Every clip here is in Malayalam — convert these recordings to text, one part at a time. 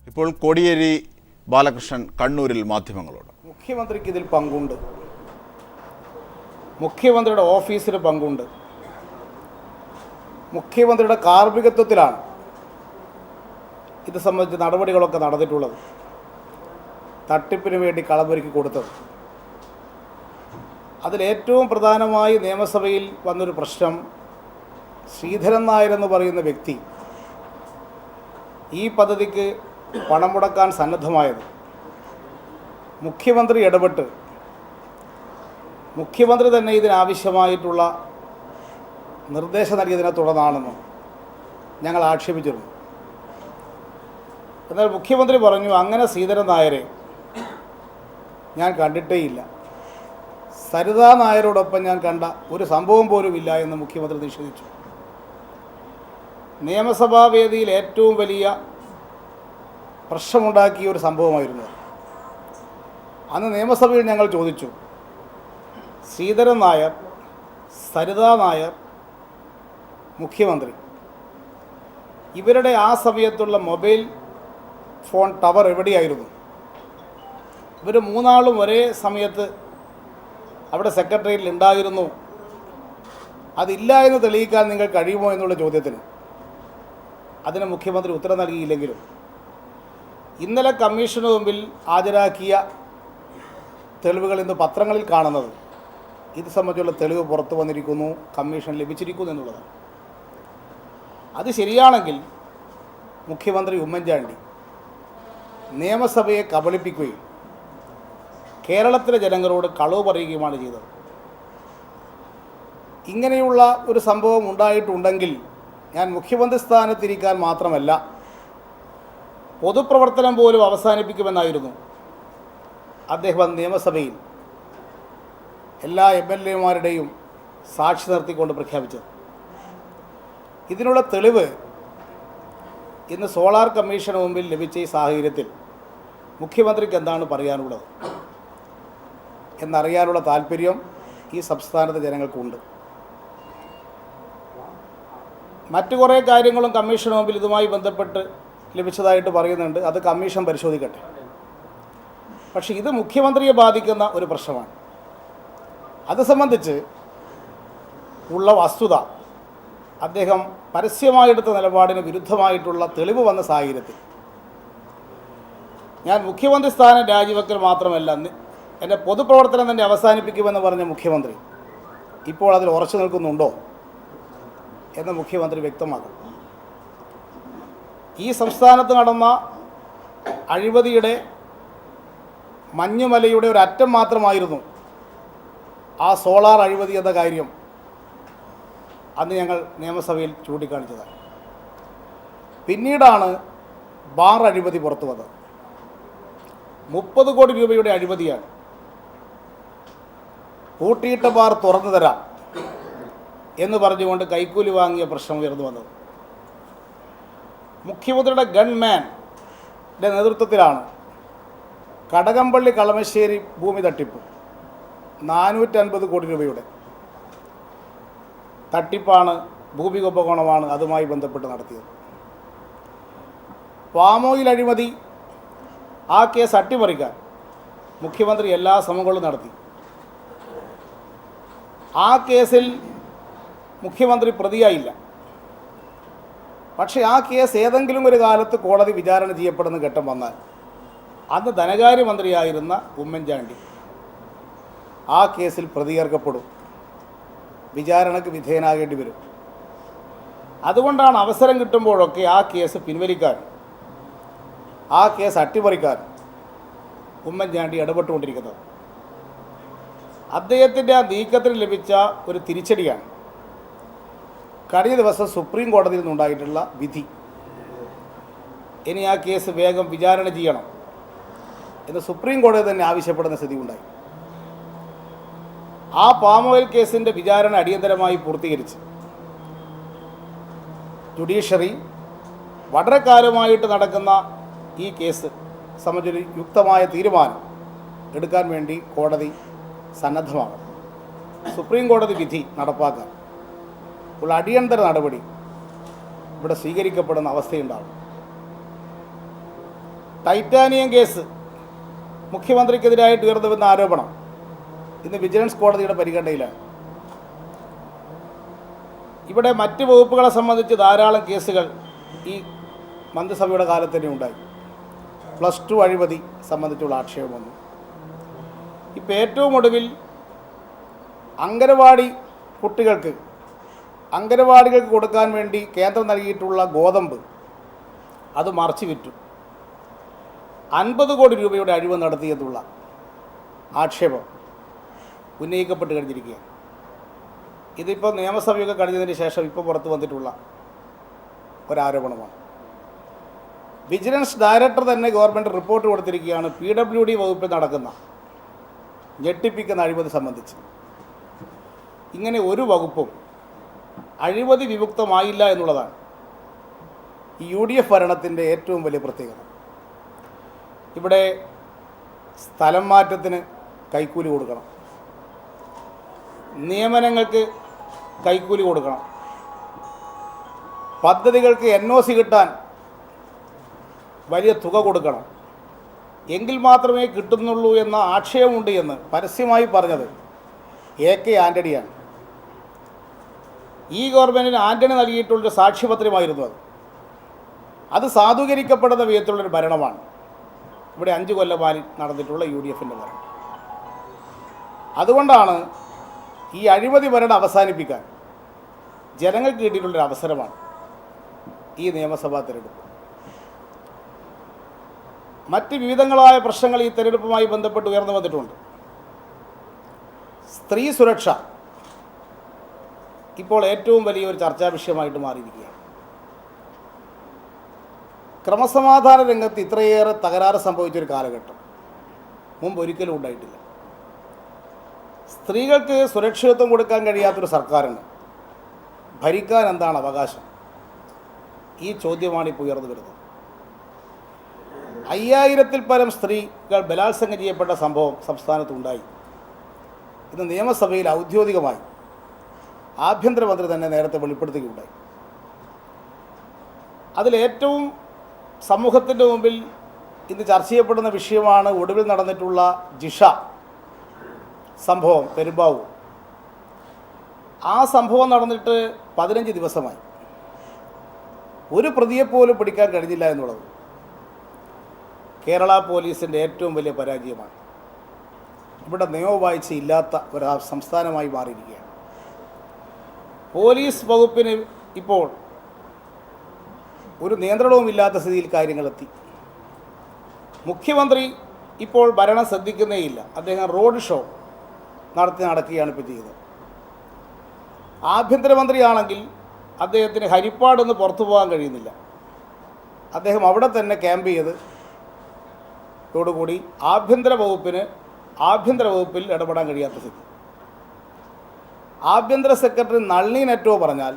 ഇപ്പോൾ കോടിയേരി ബാലകൃഷ്ണൻ കണ്ണൂരിൽ മാധ്യമങ്ങളോട്. മുഖ്യമന്ത്രിക്ക് ഇതിൽ പങ്കുണ്ട്, മുഖ്യമന്ത്രിയുടെ ഓഫീസിന് പങ്കുണ്ട്, മുഖ്യമന്ത്രിയുടെ കാർമ്മികത്വത്തിലാണ് ഇത് സംബന്ധിച്ച് നടപടികളൊക്കെ നടന്നിട്ടുള്ളത്, തട്ടിപ്പിന് വേണ്ടി കളമൊരുക്കി കൊടുത്തത്. അതിലേറ്റവും പ്രധാനമായി നിയമസഭയിൽ വന്നൊരു പ്രശ്നം, ശ്രീധരൻ നായർ എന്ന് പറയുന്ന വ്യക്തി ഈ പദ്ധതിക്ക് പണം മുടക്കാൻ സന്നദ്ധമായത് മുഖ്യമന്ത്രി ഇടപെട്ട് മുഖ്യമന്ത്രി തന്നെ ഇതിനാവശ്യമായിട്ടുള്ള നിർദ്ദേശം നൽകിയതിനെ തുടർന്നാണെന്ന് ഞങ്ങൾ ആക്ഷേപിച്ചിരുന്നു. എന്നാൽ മുഖ്യമന്ത്രി പറഞ്ഞു, അങ്ങനെ ശ്രീധരൻ നായരെ ഞാൻ കണ്ടിട്ടേയില്ല, സരിതാ നായരോടൊപ്പം ഞാൻ കണ്ട ഒരു സംഭവം പോലും ഇല്ല എന്ന് മുഖ്യമന്ത്രി നിഷേധിച്ചു. നിയമസഭാ വേദിയിൽ ഏറ്റവും വലിയ പ്രശ്നമുണ്ടാക്കിയ ഒരു സംഭവമായിരുന്നു. അന്ന് നിയമസഭയിൽ ഞങ്ങൾ ചോദിച്ചു, ശ്രീധരൻ നായർ, സരിതാ നായർ, മുഖ്യമന്ത്രി, ഇവരുടെ ആ സമയത്തുള്ള മൊബൈൽ ഫോൺ ടവർ എവിടെയായിരുന്നു? ഇവർ മൂന്നാളും ഒരേ സമയത്ത് അവിടെ സെക്രട്ടറിയിൽ ഉണ്ടായിരുന്നു, അതില്ല എന്ന് തെളിയിക്കാൻ നിങ്ങൾ കഴിയുമോ എന്നുള്ള ചോദ്യത്തിന് അതിന് മുഖ്യമന്ത്രി ഉത്തരം നൽകിയില്ലെങ്കിലും ഇന്നലെ കമ്മീഷന് മുമ്പിൽ ഹാജരാക്കിയ തെളിവുകൾ ഇന്ന് പത്രങ്ങളിൽ കാണുന്നത് ഇത് സംബന്ധിച്ചുള്ള തെളിവ് പുറത്തു വന്നിരിക്കുന്നു, കമ്മീഷൻ ലഭിച്ചിരിക്കുന്നു എന്നുള്ളതാണ്. അത് ശരിയാണെങ്കിൽ മുഖ്യമന്ത്രി ഉമ്മൻചാണ്ടി നിയമസഭയെ കബളിപ്പിക്കുകയും കേരളത്തിലെ ജനങ്ങളോട് കളവ് പറയുകയുമാണ് ചെയ്തത്. ഇങ്ങനെയുള്ള ഒരു സംഭവം ഉണ്ടായിട്ടുണ്ടെങ്കിൽ ഞാൻ മുഖ്യമന്ത്രി സ്ഥാനത്തിരിക്കാൻ മാത്രമല്ല, പൊതുപ്രവർത്തനം പോലും അവസാനിപ്പിക്കുമെന്നായിരുന്നു അദ്ദേഹം നിയമസഭയിൽ എല്ലാ MLA-മാരുടെയും സാക്ഷി നിർത്തിക്കൊണ്ട് പ്രഖ്യാപിച്ചത്. ഇതിനുള്ള തെളിവ് ഇന്ന് സോളാർ കമ്മീഷന് മുമ്പിൽ ലഭിച്ച ഈ സാഹചര്യത്തിൽ മുഖ്യമന്ത്രിക്ക് എന്താണ് പറയാനുള്ളത് എന്നറിയാനുള്ള താല്പര്യം ഈ സംസ്ഥാനത്തെ ജനങ്ങൾക്കുണ്ട്. മറ്റു കുറേ കാര്യങ്ങളും കമ്മീഷന് മുമ്പിൽ ഇതുമായി ബന്ധപ്പെട്ട് ലഭിച്ചതായിട്ട് പറയുന്നുണ്ട്, അത് കമ്മീഷൻ പരിശോധിക്കട്ടെ. പക്ഷേ ഇത് മുഖ്യമന്ത്രിയെ ബാധിക്കുന്ന ഒരു പ്രശ്നമാണ്. അത് സംബന്ധിച്ച് ഉള്ള വസ്തുത അദ്ദേഹം പരസ്യമായെടുത്ത നിലപാടിന് വിരുദ്ധമായിട്ടുള്ള തെളിവ് വന്ന സാഹചര്യത്തിൽ ഞാൻ മുഖ്യമന്ത്രി സ്ഥാനം രാജിവെക്കൽ മാത്രമല്ല, എൻ്റെ പൊതുപ്രവർത്തനം തന്നെ അവസാനിപ്പിക്കുമെന്ന് പറഞ്ഞ മുഖ്യമന്ത്രി ഇപ്പോൾ അതിൽ ഉറച്ചു നിൽക്കുന്നുണ്ടോ എന്ന് മുഖ്യമന്ത്രി വ്യക്തമാക്കും. ഈ സംസ്ഥാനത്ത് നടന്ന അഴിമതിയുടെ മഞ്ഞുമലയുടെ ഒരു അറ്റം മാത്രമായിരുന്നു ആ സോളാർ അഴിമതി എന്ന കാര്യം അന്ന് ഞങ്ങൾ നിയമസഭയിൽ ചൂണ്ടിക്കാണിച്ചതാണ്. പിന്നീടാണ് ബാർ അഴിമതി പുറത്തു വന്നത്. 30 കോടി രൂപയുടെ അഴിമതിയാണ്. പൂട്ടിയിട്ട ബാർ തുറന്നു തരാം എന്ന് പറഞ്ഞുകൊണ്ട് കൈക്കൂലി വാങ്ങിയ പ്രശ്നം ഉയർന്നു വന്നത്. മുഖ്യമന്ത്രിയുടെ ഗൺമാൻ്റെ നേതൃത്വത്തിലാണ് കടകംപള്ളി കളമശ്ശേരി ഭൂമി തട്ടിപ്പ് 450 കോടി രൂപയുടെ തട്ടിപ്പാണ്, ഭൂമി കുംഭകോണമാണ് അതുമായി ബന്ധപ്പെട്ട് നടത്തിയത്. പാമോയിൽ അഴിമതി, ആ കേസ് അട്ടിമറിക്കാൻ മുഖ്യമന്ത്രി എല്ലാ ശ്രമങ്ങളും നടത്തി. ആ കേസിൽ മുഖ്യമന്ത്രി പ്രതിയായില്ല. പക്ഷേ ആ കേസ് ഏതെങ്കിലും ഒരു കാലത്ത് കോടതി വിചാരണ ചെയ്യപ്പെടുന്ന ഘട്ടം വന്നാൽ അന്ന് ധനകാര്യമന്ത്രിയായിരുന്ന ഉമ്മൻചാണ്ടി ആ കേസിൽ പ്രതികർക്കപ്പെടും, വിചാരണയ്ക്ക് വിധേയനാകേണ്ടി വരും. അതുകൊണ്ടാണ് അവസരം കിട്ടുമ്പോഴൊക്കെ ആ കേസ് പിൻവലിക്കാൻ, ആ കേസ് അട്ടിമറിക്കാൻ ഉമ്മൻചാണ്ടി ഇടപെട്ടുകൊണ്ടിരിക്കുന്നത്. അദ്ദേഹത്തിൻ്റെ ആ നീക്കത്തിന് ലഭിച്ച ഒരു തിരിച്ചടിയാണ് കഴിഞ്ഞ ദിവസം സുപ്രീം കോടതിയിൽ നിന്നുണ്ടായിട്ടുള്ള വിധി. ഇനി ആ കേസ് വേഗം വിചാരണ ചെയ്യണം എന്ന് സുപ്രീം കോടതി തന്നെ ആവശ്യപ്പെടുന്ന സ്ഥിതി ഉണ്ടായി. ആ പാമോയിൽ കേസിൻ്റെ വിചാരണ അടിയന്തരമായി പൂർത്തീകരിച്ച് ജുഡീഷ്യറി വളരെ കാലമായിട്ട് നടക്കുന്ന ഈ കേസ് സംബന്ധിച്ചൊരു യുക്തമായ തീരുമാനം എടുക്കാൻ വേണ്ടി കോടതി സന്നദ്ധമാണ്. സുപ്രീം കോടതി വിധി നടപ്പാക്കാൻ ഉള്ള അടിയന്തര നടപടി ഇവിടെ സ്വീകരിക്കപ്പെടുന്ന അവസ്ഥയുണ്ടാകും. ടൈറ്റാനിയം കേസ് മുഖ്യമന്ത്രിക്കെതിരായിട്ട് ഉയർന്നു വന്ന ആരോപണം ഇന്ന് വിജിലൻസ് കോടതിയുടെ പരിഗണനയിലാണ്. ഇവിടെ മറ്റ് വകുപ്പുകളെ സംബന്ധിച്ച് ധാരാളം കേസുകൾ ഈ മന്ത്രിസഭയുടെ കാലത്ത് തന്നെ ഉണ്ടായി. +2 അഴിമതി സംബന്ധിച്ചുള്ള ആക്ഷേപം വന്നു. ഇപ്പോൾ ഏറ്റവും ഒടുവിൽ അംഗനവാടികൾക്ക് കൊടുക്കാൻ വേണ്ടി കേന്ദ്രം നൽകിയിട്ടുള്ള ഗോതമ്പ് അത് മറച്ചു വിറ്റു 50 കോടി രൂപയുടെ അഴിമതി നടത്തിയെന്നുള്ള ആക്ഷേപം ഉന്നയിക്കപ്പെട്ട് കഴിഞ്ഞിരിക്കുകയാണ്. ഇതിപ്പോൾ നിയമസഭയൊക്കെ കഴിഞ്ഞതിന് ശേഷം ഇപ്പോൾ പുറത്തു വന്നിട്ടുള്ള ഒരാരോപണമാണ്. വിജിലൻസ് ഡയറക്ടർ തന്നെ ഗവൺമെൻറ് റിപ്പോർട്ട് കൊടുത്തിരിക്കുകയാണ് PWD വകുപ്പിൽ നടക്കുന്ന ഞെട്ടിപ്പിക്കുന്ന അഴിമതി സംബന്ധിച്ച്. ഇങ്ങനെ ഒരു വകുപ്പും അഴിമതി വിമുക്തമായില്ല എന്നുള്ളതാണ് ഈ UDF ഭരണത്തിൻ്റെ ഏറ്റവും വലിയ പ്രത്യേകത. ഇവിടെ സ്ഥലം മാറ്റത്തിന് കൈക്കൂലി കൊടുക്കണം, നിയമനങ്ങൾക്ക് കൈക്കൂലി കൊടുക്കണം, പദ്ധതികൾക്ക് NOC കിട്ടാൻ വലിയ തുക കൊടുക്കണം, എങ്കിൽ മാത്രമേ കിട്ടുന്നുള്ളൂ എന്ന ആക്ഷേപമുണ്ട് എന്ന് പരസ്യമായി പറഞ്ഞത് AK ആൻ്റണിയാണ്. ഈ ഗവൺമെൻറ്റിന് ആൻ്റണി നൽകിയിട്ടുള്ളൊരു സാക്ഷ്യപത്രമായിരുന്നു അത് സാധൂകരിക്കപ്പെടുന്ന വിധത്തിലുള്ളൊരു ഭരണമാണ് ഇവിടെ 5 കൊല്ലമായി നടന്നിട്ടുള്ള UDFൻ്റെ ഭരണം. അതുകൊണ്ടാണ് ഈ അഴിമതി ഭരണം അവസാനിപ്പിക്കാൻ ജനങ്ങൾക്ക് കിട്ടിയിട്ടുള്ളൊരു അവസരമാണ് ഈ നിയമസഭാ തെരഞ്ഞെടുപ്പ്. മറ്റ് വിവിധങ്ങളായ പ്രശ്നങ്ങൾ ഈ തെരഞ്ഞെടുപ്പുമായി ബന്ധപ്പെട്ട് ഉയർന്നു വന്നിട്ടുണ്ട്. സ്ത്രീ സുരക്ഷ ഇപ്പോൾ ഏറ്റവും വലിയൊരു ചർച്ചാ വിഷയമായിട്ട് മാറിയിരിക്കുകയാണ്. ക്രമസമാധാന രംഗത്ത് ഇത്രയേറെ തകരാറ് സംഭവിച്ചൊരു കാലഘട്ടം മുമ്പ് ഒരിക്കലും ഉണ്ടായിട്ടില്ല. സ്ത്രീകൾക്ക് സുരക്ഷിതത്വം കൊടുക്കാൻ കഴിയാത്തൊരു സർക്കാരിന് ഭരിക്കാൻ എന്താണ് അവകാശം? ഈ ചോദ്യമാണ് ഇപ്പോൾ ഉയർന്നു വരുന്നത്. 5000-ൽ പരം സ്ത്രീകൾ ബലാത്സംഗം ചെയ്യപ്പെട്ട സംഭവം സംസ്ഥാനത്തുണ്ടായി. ഇന്ന് നിയമസഭയിൽ ഔദ്യോഗികമായി ആഭ്യന്തരമന്ത്രി തന്നെ നേരത്തെ വെളിപ്പെടുത്തുകയുണ്ടായി. അതിലേറ്റവും സമൂഹത്തിൻ്റെ മുമ്പിൽ ഇന്ന് ചർച്ച ചെയ്യപ്പെടുന്ന വിഷയമാണ് ഒടുവിൽ നടന്നിട്ടുള്ള ജിഷ സംഭവം പെരുമ്പാവൂർ. ആ സംഭവം നടന്നിട്ട് 15 ദിവസമായി. ഒരു പ്രതിയെപ്പോലും പിടിക്കാൻ കഴിഞ്ഞില്ല എന്നുള്ളത് കേരള പോലീസിൻ്റെ ഏറ്റവും വലിയ പരാജയമാണ്. ഇവിടെ നിയമവാഴ്ച ഇല്ലാത്ത ഒരു സംസ്ഥാനമായി മാറിയിരിക്കുകയാണ്. പോലീസ് വകുപ്പിന് ഇപ്പോൾ ഒരു നിയന്ത്രണവുമില്ലാത്ത സ്ഥിതിയിൽ കാര്യങ്ങളെത്തി. മുഖ്യമന്ത്രി ഇപ്പോൾ ഭരണം ശ്രദ്ധിക്കുന്നേയില്ല. അദ്ദേഹം റോഡ് ഷോ നടക്കുകയാണ് ഇപ്പോൾ ചെയ്തത്. ആഭ്യന്തരമന്ത്രിയാണെങ്കിൽ അദ്ദേഹത്തിന് ഹരിപ്പാടൊന്ന് പുറത്തു പോകാൻ കഴിയുന്നില്ല. അദ്ദേഹം അവിടെ തന്നെ ക്യാമ്പ് ചെയ്തതോടുകൂടി ആഭ്യന്തര വകുപ്പിൽ ഇടപെടാൻ കഴിയാത്ത സ്ഥിതി. ആഭ്യന്തര സെക്രട്ടറി നളിനി നെറ്റോ പറഞ്ഞാൽ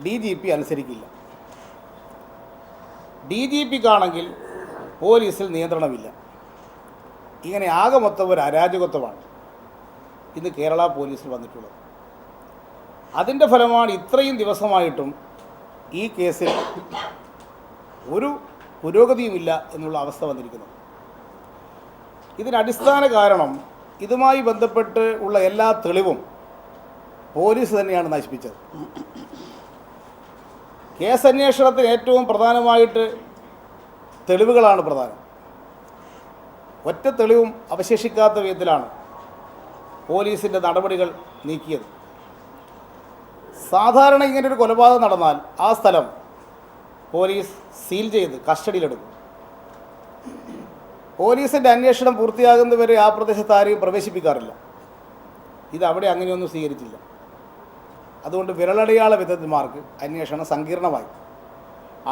DGP അനുസരിക്കില്ല. DGPക്കാണെങ്കിൽ പോലീസിൽ നിയന്ത്രണമില്ല. ഇങ്ങനെ ആകെ മൊത്തം ഒരു അരാജകത്വമാണ് ഇന്ന് കേരള പോലീസിൽ വന്നിട്ടുള്ളത്. അതിൻ്റെ ഫലമാണ് ഇത്രയും ദിവസമായിട്ടും ഈ കേസിൽ ഒരു പുരോഗതിയുമില്ല എന്നുള്ള അവസ്ഥ വന്നിരിക്കുന്നത്. ഇതിനടിസ്ഥാന കാരണം ഇതുമായി ബന്ധപ്പെട്ട് ഉള്ള എല്ലാ തെളിവും പോലീസ് തന്നെയാണ് നശിപ്പിച്ചത്. കേസന്വേഷണത്തിന് ഏറ്റവും പ്രധാനമായിട്ട് തെളിവുകളാണ് പ്രധാനം. ഒറ്റ തെളിവും അവശേഷിക്കാത്ത വിധത്തിലാണ് പോലീസിൻ്റെ നടപടികൾ നീക്കിയത്. സാധാരണ ഇങ്ങനൊരു കൊലപാതകം നടന്നാൽ ആ സ്ഥലം പോലീസ് സീൽ ചെയ്ത് കസ്റ്റഡിയിലെടുക്കും. പോലീസിൻ്റെ അന്വേഷണം പൂർത്തിയാകുന്നവരെ ആ പ്രദേശത്ത് ആരെയും പ്രവേശിപ്പിക്കാറില്ല. ഇതവിടെ അങ്ങനെയൊന്നും സ്വീകരിച്ചില്ല. അതുകൊണ്ട് വിരലടയാള വിദഗ്ധന്മാർക്ക് അന്വേഷണം സങ്കീർണമായി.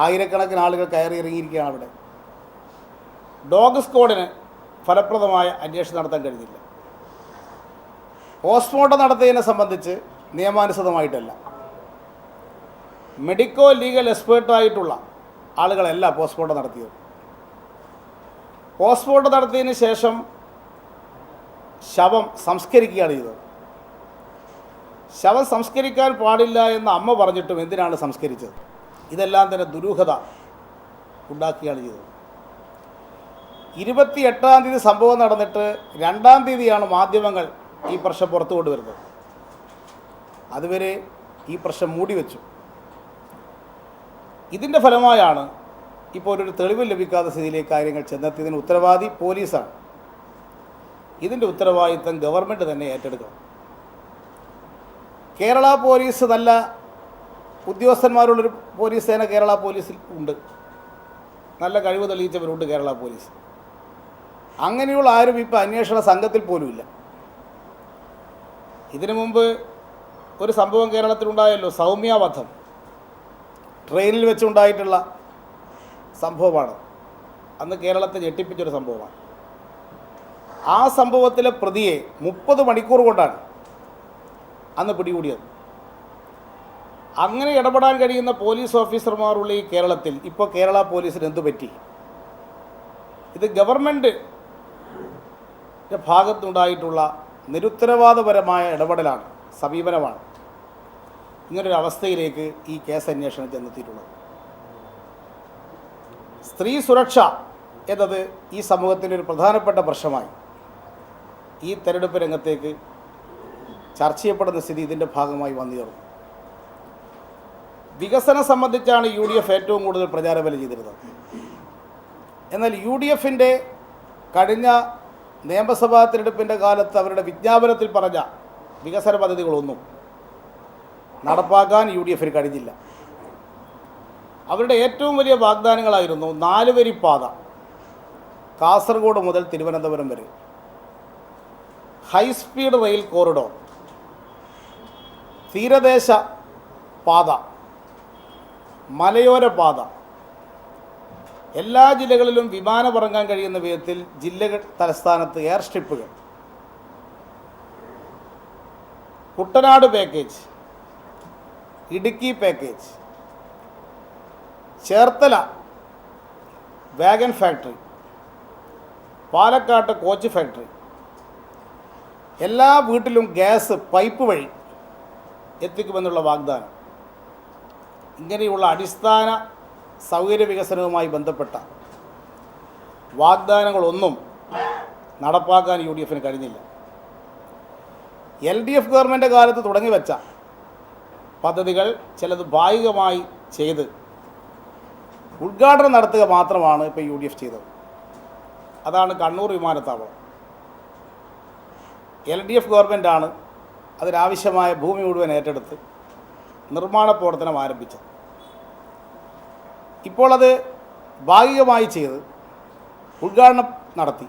ആയിരക്കണക്കിന് ആളുകൾ കയറി ഇറങ്ങിയിരിക്കുകയാണ് അവിടെ. ഡോഗ് സ്ക്വാഡിന് ഫലപ്രദമായ അന്വേഷണം നടത്താൻ കഴിഞ്ഞില്ല. പോസ്റ്റ്മോർട്ടം നടത്തിയതിനെ സംബന്ധിച്ച് നിയമാനുസൃതമായിട്ടല്ല, മെഡിക്കോ ലീഗൽ എക്സ്പേർട്ടായിട്ടുള്ള ആളുകളല്ല പോസ്റ്റ്മോർട്ടം നടത്തിയത്. പോസ്റ്റ്മോർട്ടം നടത്തിയതിന് ശേഷം ശവം സംസ്കരിക്കുകയാണ് ചെയ്തത്. ശവം സംസ്കരിക്കാൻ പാടില്ല എന്ന് അമ്മ പറഞ്ഞിട്ടും എന്തിനാണ് സംസ്കരിച്ചത്? ഇതെല്ലാം തന്നെ ദുരൂഹത ഉണ്ടാക്കുകയാണ് ചെയ്തത്. 28-ാം തീയതി സംഭവം നടന്നിട്ട് 2-ാം തീയതിയാണ് മാധ്യമങ്ങൾ ഈ പ്രശ്നം പുറത്തു കൊണ്ടുവരുന്നത്. അതുവരെ ഈ പ്രശ്നം മൂടി വെച്ചു. ഇതിൻ്റെ ഫലമായാണ് ഇപ്പോൾ ഒരു തെളിവ് ലഭിക്കാത്ത സ്ഥിതിയിലേക്ക് കാര്യങ്ങൾ ചെന്നെത്തിയതിന് ഉത്തരവാദി പോലീസാണ്. ഇതിൻ്റെ ഉത്തരവാദിത്തം ഗവൺമെൻറ് തന്നെ ഏറ്റെടുക്കണം. കേരള പോലീസ് നല്ല ഉദ്യോഗസ്ഥന്മാരുള്ളൊരു പോലീസ് സേന കേരള പോലീസിൽ ഉണ്ട്. നല്ല കഴിവ് തെളിയിച്ചവരുണ്ട് കേരള പോലീസ്. അങ്ങനെയുള്ള ആരും ഇപ്പോൾ അന്വേഷണ സംഘത്തിൽ പോലുമില്ല. ഇതിനു മുമ്പ് ഒരു സംഭവം കേരളത്തിലുണ്ടായല്ലോ, സൗമ്യ വധം. ട്രെയിനിൽ വെച്ചുണ്ടായിട്ടുള്ള സംഭവമാണ്. അന്ന് കേരളത്തെ ഞെട്ടിപ്പിച്ചൊരു സംഭവമാണ്. ആ സംഭവത്തിലെ പ്രതിയെ 30 മണിക്കൂർ കൊണ്ടാണ് അന്ന് പിടികൂടിയത്. അങ്ങനെ ഇടപെടാൻ കഴിയുന്ന പോലീസ് ഓഫീസർമാരുള്ള ഈ കേരളത്തിൽ ഇപ്പോൾ കേരള പോലീസിന് എന്തു പറ്റി? ഇത് ഗവൺമെൻറ്റിൻ്റെ ഭാഗത്തുണ്ടായിട്ടുള്ള നിരുത്തരവാദപരമായ ഇടപെടലാണ്, സമീപനമാണ് ഇങ്ങനൊരു അവസ്ഥയിലേക്ക് ഈ കേസ് അന്വേഷണം ചെന്നെത്തിയിട്ടുള്ളത്. സ്ത്രീ സുരക്ഷ എന്നത് ഈ സമൂഹത്തിൻ്റെ ഒരു പ്രധാനപ്പെട്ട പ്രശ്നമായി ഈ തെരഞ്ഞെടുപ്പ് രംഗത്തേക്ക് ചർച്ച ചെയ്യപ്പെടുന്ന സ്ഥിതി ഇതിൻ്റെ ഭാഗമായി വന്നുയർന്നു. വികസനം സംബന്ധിച്ചാണ് UDF ഏറ്റവും കൂടുതൽ പ്രചാരബലം ചെയ്തിരുന്നത്. എന്നാൽ UDFൻ്റെ കഴിഞ്ഞ നിയമസഭാ തിരഞ്ഞെടുപ്പിൻ്റെ കാലത്ത് അവരുടെ വിജ്ഞാപനത്തിൽ പറഞ്ഞ വികസന പദ്ധതികളൊന്നും നടപ്പാക്കാൻ UDFന് കഴിഞ്ഞില്ല. അവരുടെ ഏറ്റവും വലിയ വാഗ്ദാനങ്ങളായിരുന്നു 4 വരി പാത കാസർഗോഡ് മുതൽ തിരുവനന്തപുരം വരെ, ഹൈസ്പീഡ് റെയിൽ കോറിഡോർ, തീരദേശ പാത, മലയോര പാത, എല്ലാ ജില്ലകളിലും വിമാനമിറങ്ങാൻ കഴിയുന്ന വിധത്തിൽ ജില്ലകൾ തലസ്ഥാനത്ത് എയർ സ്ട്രിപ്പുകൾ, Kuttanad package, Idukki package, Cherthala wagon factory, Palakkad coach factory, എല്ലാ വീട്ടിലും ഗ്യാസ് പൈപ്പ് വഴി എത്തിക്കുമെന്നുള്ള വാഗ്ദാനം. ഇങ്ങനെയുള്ള അടിസ്ഥാന സൗകര്യ വികസനവുമായി ബന്ധപ്പെട്ട വാഗ്ദാനങ്ങളൊന്നും നടപ്പാക്കാൻ UDFന് കഴിഞ്ഞില്ല. LDF ഗവൺമെൻറ് കാലത്ത് തുടങ്ങി വെച്ച പദ്ധതികൾ ചിലത് ഭാഗികമായി ചെയ്ത് ഉദ്ഘാടനം നടത്തുക മാത്രമാണ് ഇപ്പോൾ UDF ചെയ്തത്. അതാണ് കണ്ണൂർ വിമാനത്താവളം. LDF ഗവൺമെൻറ്റാണ് അതിനാവശ്യമായ ഭൂമി മുഴുവൻ ഏറ്റെടുത്ത് നിർമ്മാണ പ്രവർത്തനം ആരംഭിച്ചത്. ഇപ്പോൾ അത് ഭാഗികമായി ചെയ്ത് ഉദ്ഘാടനം നടത്തി.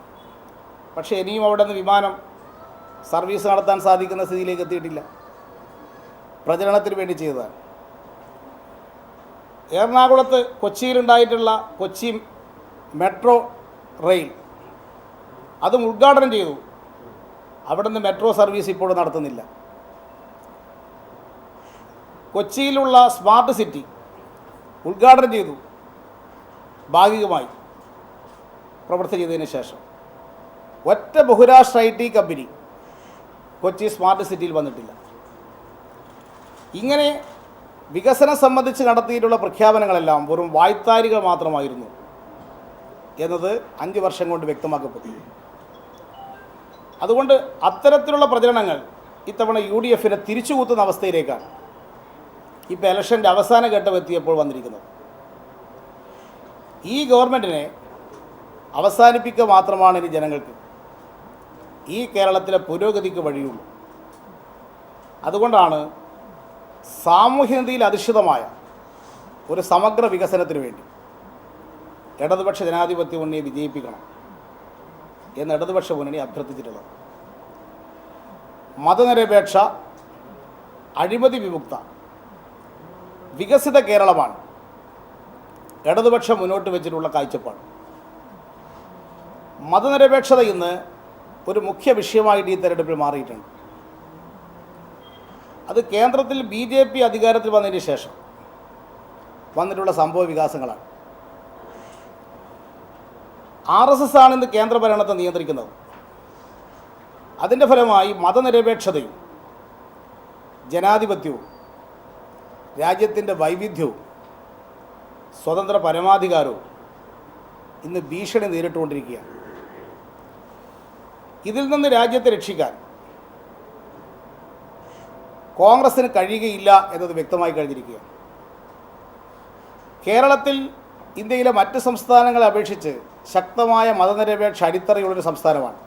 പക്ഷേ ഇനിയും അവിടെ നിന്ന് വിമാനം സർവീസ് നടത്താൻ സാധിക്കുന്ന സ്ഥിതിയിലേക്ക് എത്തിയിട്ടില്ല. പ്രചരണത്തിന് വേണ്ടി ചെയ്തതാണ്. എറണാകുളത്ത് കൊച്ചിയിലുണ്ടായിട്ടുള്ള കൊച്ചി മെട്രോ റെയിൽ അതും ഉദ്ഘാടനം ചെയ്തു. അവിടെ നിന്ന് മെട്രോ സർവീസ് ഇപ്പോൾ നടത്തുന്നില്ല. കൊച്ചിയിലുള്ള സ്മാർട്ട് സിറ്റി ഉദ്ഘാടനം ചെയ്തു, ഭാഗികമായി പ്രവൃത്തി ചെയ്തതിന് ശേഷം. ഒറ്റ ബഹുരാഷ്ട്ര IT കമ്പനി കൊച്ചി സ്മാർട്ട് സിറ്റിയിൽ വന്നിട്ടില്ല. ഇങ്ങനെ വികസനം സംബന്ധിച്ച് നടത്തിയിട്ടുള്ള പ്രഖ്യാപനങ്ങളെല്ലാം വെറും വായ്ത്താരികൾ മാത്രമായിരുന്നു എന്നത് 5 വർഷം കൊണ്ട് വ്യക്തമാക്കപ്പെട്ടു. അതുകൊണ്ട് അത്തരത്തിലുള്ള പ്രചരണങ്ങൾ ഇത്തവണ UDFനെ തിരിച്ചുകൂത്തുന്ന അവസ്ഥയിലേക്കാണ് ഇപ്പോൾ ഇലക്ഷൻ്റെ അവസാന ഘട്ടം എത്തിയപ്പോൾ വന്നിരിക്കുന്നത്. ഈ ഗവൺമെൻറ്റിനെ അവസാനിപ്പിക്കുക മാത്രമാണ് ഇനി ജനങ്ങൾക്ക് ഈ കേരളത്തിലെ പുരോഗതിക്ക് വഴിയുള്ളൂ. അതുകൊണ്ടാണ് സാമൂഹ്യനീതിയിൽ അധിഷ്ഠിതമായ ഒരു സമഗ്ര വികസനത്തിന് വേണ്ടി ഇടതുപക്ഷ ജനാധിപത്യ മുന്നണിയെ വിജയിപ്പിക്കണം എന്ന് ഇടതുപക്ഷ മുന്നണി അഭ്യർത്ഥിച്ചിട്ടുള്ളത്. മതനിരപേക്ഷ, അഴിമതി വിമുക്ത, വികസിത കേരളമാണ് ഇടതുപക്ഷം മുന്നോട്ട് വെച്ചിട്ടുള്ള കാഴ്ചപ്പാട്. മതനിരപേക്ഷത ഇന്ന് ഒരു മുഖ്യ വിഷയമായിട്ട് ഈ തെരഞ്ഞെടുപ്പിൽ മാറിയിട്ടുണ്ട്. അത് കേന്ദ്രത്തിൽ BJP അധികാരത്തിൽ വന്നതിന് ശേഷം വന്നിട്ടുള്ള സംഭവ വികാസങ്ങളാണ്. RSS ആണ് ഇന്ന് കേന്ദ്ര ഭരണത്തെ നിയന്ത്രിക്കുന്നത്. അതിൻ്റെ ഫലമായി മതനിരപേക്ഷതയും ജനാധിപത്യവും രാജ്യത്തിൻ്റെ വൈവിധ്യവും സ്വതന്ത്ര പരമാധികാരവും ഇന്ന് ഭീഷണി നേരിട്ടുകൊണ്ടിരിക്കുകയാണ്. ഇതിൽ നിന്ന് രാജ്യത്തെ രക്ഷിക്കാൻ കോൺഗ്രസ്സിന് കഴിയുകയില്ല എന്നത് വ്യക്തമായി കഴിഞ്ഞിരിക്കുകയാണ്. കേരളത്തിൽ ഇന്ത്യയിലെ മറ്റ് സംസ്ഥാനങ്ങളെ അപേക്ഷിച്ച് ശക്തമായ മതനിരപേക്ഷ അടിത്തറയുള്ളൊരു സംസ്ഥാനമാണ്.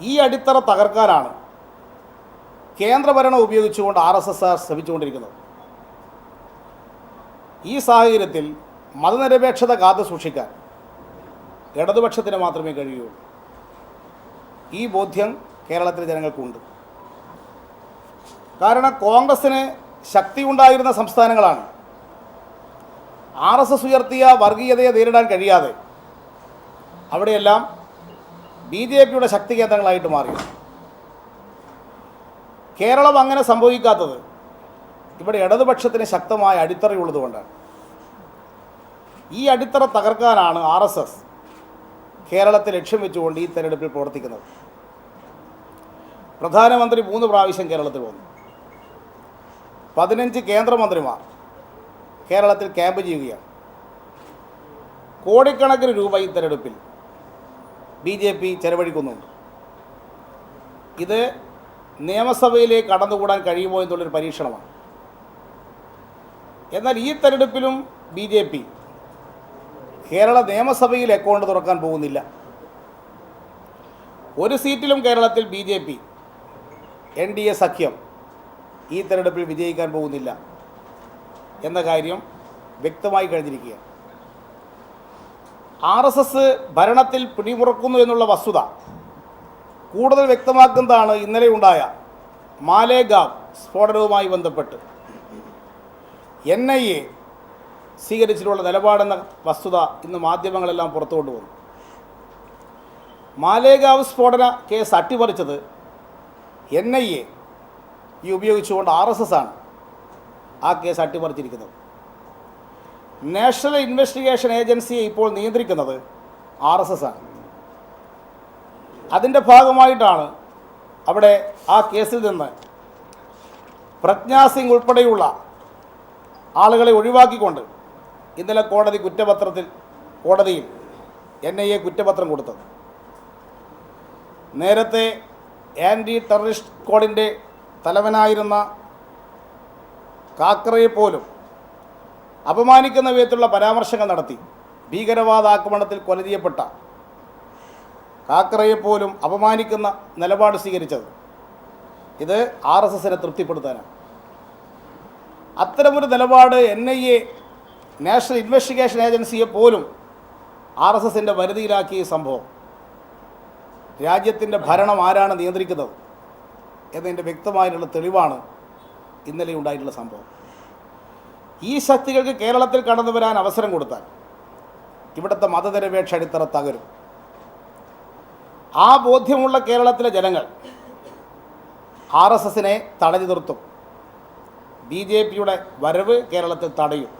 ഈ അടിത്തറ തകർക്കാനാണ് കേന്ദ്രഭരണം ഉപയോഗിച്ചുകൊണ്ട് RSS ശ്രമിച്ചുകൊണ്ടിരിക്കുന്നത്. ഈ സാഹചര്യത്തിൽ മതനിരപേക്ഷത കാത്തു സൂക്ഷിക്കാൻ ഇടതുപക്ഷത്തിന് മാത്രമേ കഴിയുള്ളൂ. ഈ ബോധ്യം കേരളത്തിലെ ജനങ്ങൾക്കുണ്ട്. കാരണം കോൺഗ്രസ്സിന് ശക്തി ഉണ്ടായിരുന്ന സംസ്ഥാനങ്ങളാണ് RSS ഉയർത്തിയ വർഗീയതയെ നേരിടാൻ കഴിയാതെ അവിടെയെല്ലാം BJPയുടെ ശക്തി കേന്ദ്രങ്ങളായിട്ട് മാറി. കേരളം അങ്ങനെ സംഭവിക്കാത്തത് ഇവിടെ ഇടതുപക്ഷത്തിന് ശക്തമായ അടിത്തറയുള്ളതുകൊണ്ടാണ്. ഈ അടിത്തറ തകർക്കാനാണ് RSS കേരളത്തെ ലക്ഷ്യം വെച്ചുകൊണ്ട് ഈ തെരഞ്ഞെടുപ്പിൽ പ്രവർത്തിക്കുന്നത്. പ്രധാനമന്ത്രി 3 പ്രാവശ്യം കേരളത്തിൽ വന്നു. 15 കേന്ദ്രമന്ത്രിമാർ കേരളത്തിൽ ക്യാമ്പ് ചെയ്യുകയാണ്. കോടിക്കണക്കിന് രൂപ ഈ തെരഞ്ഞെടുപ്പിൽ BJP ചെലവഴിക്കുന്നുണ്ട്. ഇത് നിയമസഭയിലേക്ക് കടന്നുകൂടാൻ കഴിയുമോ എന്നുള്ളൊരു പരീക്ഷണമാണ്. എന്നാൽ ഈ തെരഞ്ഞെടുപ്പിലും BJP കേരള നിയമസഭയിൽ അക്കൗണ്ട് തുറക്കാൻ പോകുന്നില്ല. ഒരു സീറ്റിലും കേരളത്തിൽ BJP NDA സഖ്യം ഈ തെരഞ്ഞെടുപ്പിൽ വിജയിക്കാൻ പോകുന്നില്ല എന്ന കാര്യം വ്യക്തമായി കഴിഞ്ഞിരിക്കുകയാണ്. RSS ഭരണത്തിൽ പിടിമുറക്കുന്നു എന്നുള്ള വസ്തുത കൂടുതൽ വ്യക്തമാക്കുന്നതാണ് ഇന്നലെ ഉണ്ടായ മാലേഗാവ് സ്ഫോടനവുമായി ബന്ധപ്പെട്ട് NIA സ്വീകരിച്ചിട്ടുള്ള നിലപാടെന്ന വസ്തുത ഇന്ന് മാധ്യമങ്ങളെല്ലാം പുറത്തു കൊണ്ടുവന്നു. മാലേഗാവ് സ്ഫോടന കേസ് അട്ടിമറിച്ചത് NIA ഈ ഉപയോഗിച്ചുകൊണ്ട് RSS ആണ് ആ കേസ് അട്ടിമറിച്ചിരിക്കുന്നത്. നാഷണൽ ഇൻവെസ്റ്റിഗേഷൻ ഏജൻസിയെ ഇപ്പോൾ നിയന്ത്രിക്കുന്നത് RSS ആണ്. അതിൻ്റെ ഭാഗമായിട്ടാണ് അവിടെ ആ കേസിൽ നിന്ന് പ്രജ്ഞാ സിംഗ് ഉൾപ്പെടെയുള്ള ആളുകളെ ഒഴിവാക്കിക്കൊണ്ട് ഇന്നലെ കോടതിയിൽ NIA കുറ്റപത്രം കൊടുത്തത്. നേരത്തെ ആൻറ്റി ടെററിസ്റ്റ് സ്ക്വാഡിൻ്റെ തലവനായിരുന്ന കാക്കറയെ പോലും അപമാനിക്കുന്ന വിധത്തിലുള്ള പരാമർശങ്ങൾ നടത്തി ഭീകരവാദ ആക്രമണത്തിൽ കൊല ചെയ്യപ്പെട്ട കാക്കറയെ പോലും അപമാനിക്കുന്ന നിലപാട് സ്വീകരിച്ചത് ഇത് RSSനെ തൃപ്തിപ്പെടുത്താനാണ്. അത്തരമൊരു നിലപാട് NIA നാഷണൽ ഇൻവെസ്റ്റിഗേഷൻ ഏജൻസിയെ പോലും RSSൻ്റെ പരിധിയിലാക്കിയ സംഭവം രാജ്യത്തിൻ്റെ ഭരണം ആരാണ് നിയന്ത്രിക്കുന്നത് എന്നതിൻ്റെ വ്യക്തമായിട്ടുള്ള തെളിവാണ് ഇന്നലെ ഉണ്ടായിട്ടുള്ള സംഭവം. ഈ ശക്തികൾക്ക് കേരളത്തിൽ കടന്നു വരാൻ അവസരം കൊടുത്താൽ ഇവിടുത്തെ മതനിരപേക്ഷ അടിത്തറ തകരും. ആ ബോധ്യമുള്ള കേരളത്തിലെ ജനങ്ങൾ RSSനെ തടഞ്ഞു നിർത്തും. BJPയുടെ വരവ് കേരളത്തിൽ തടയും.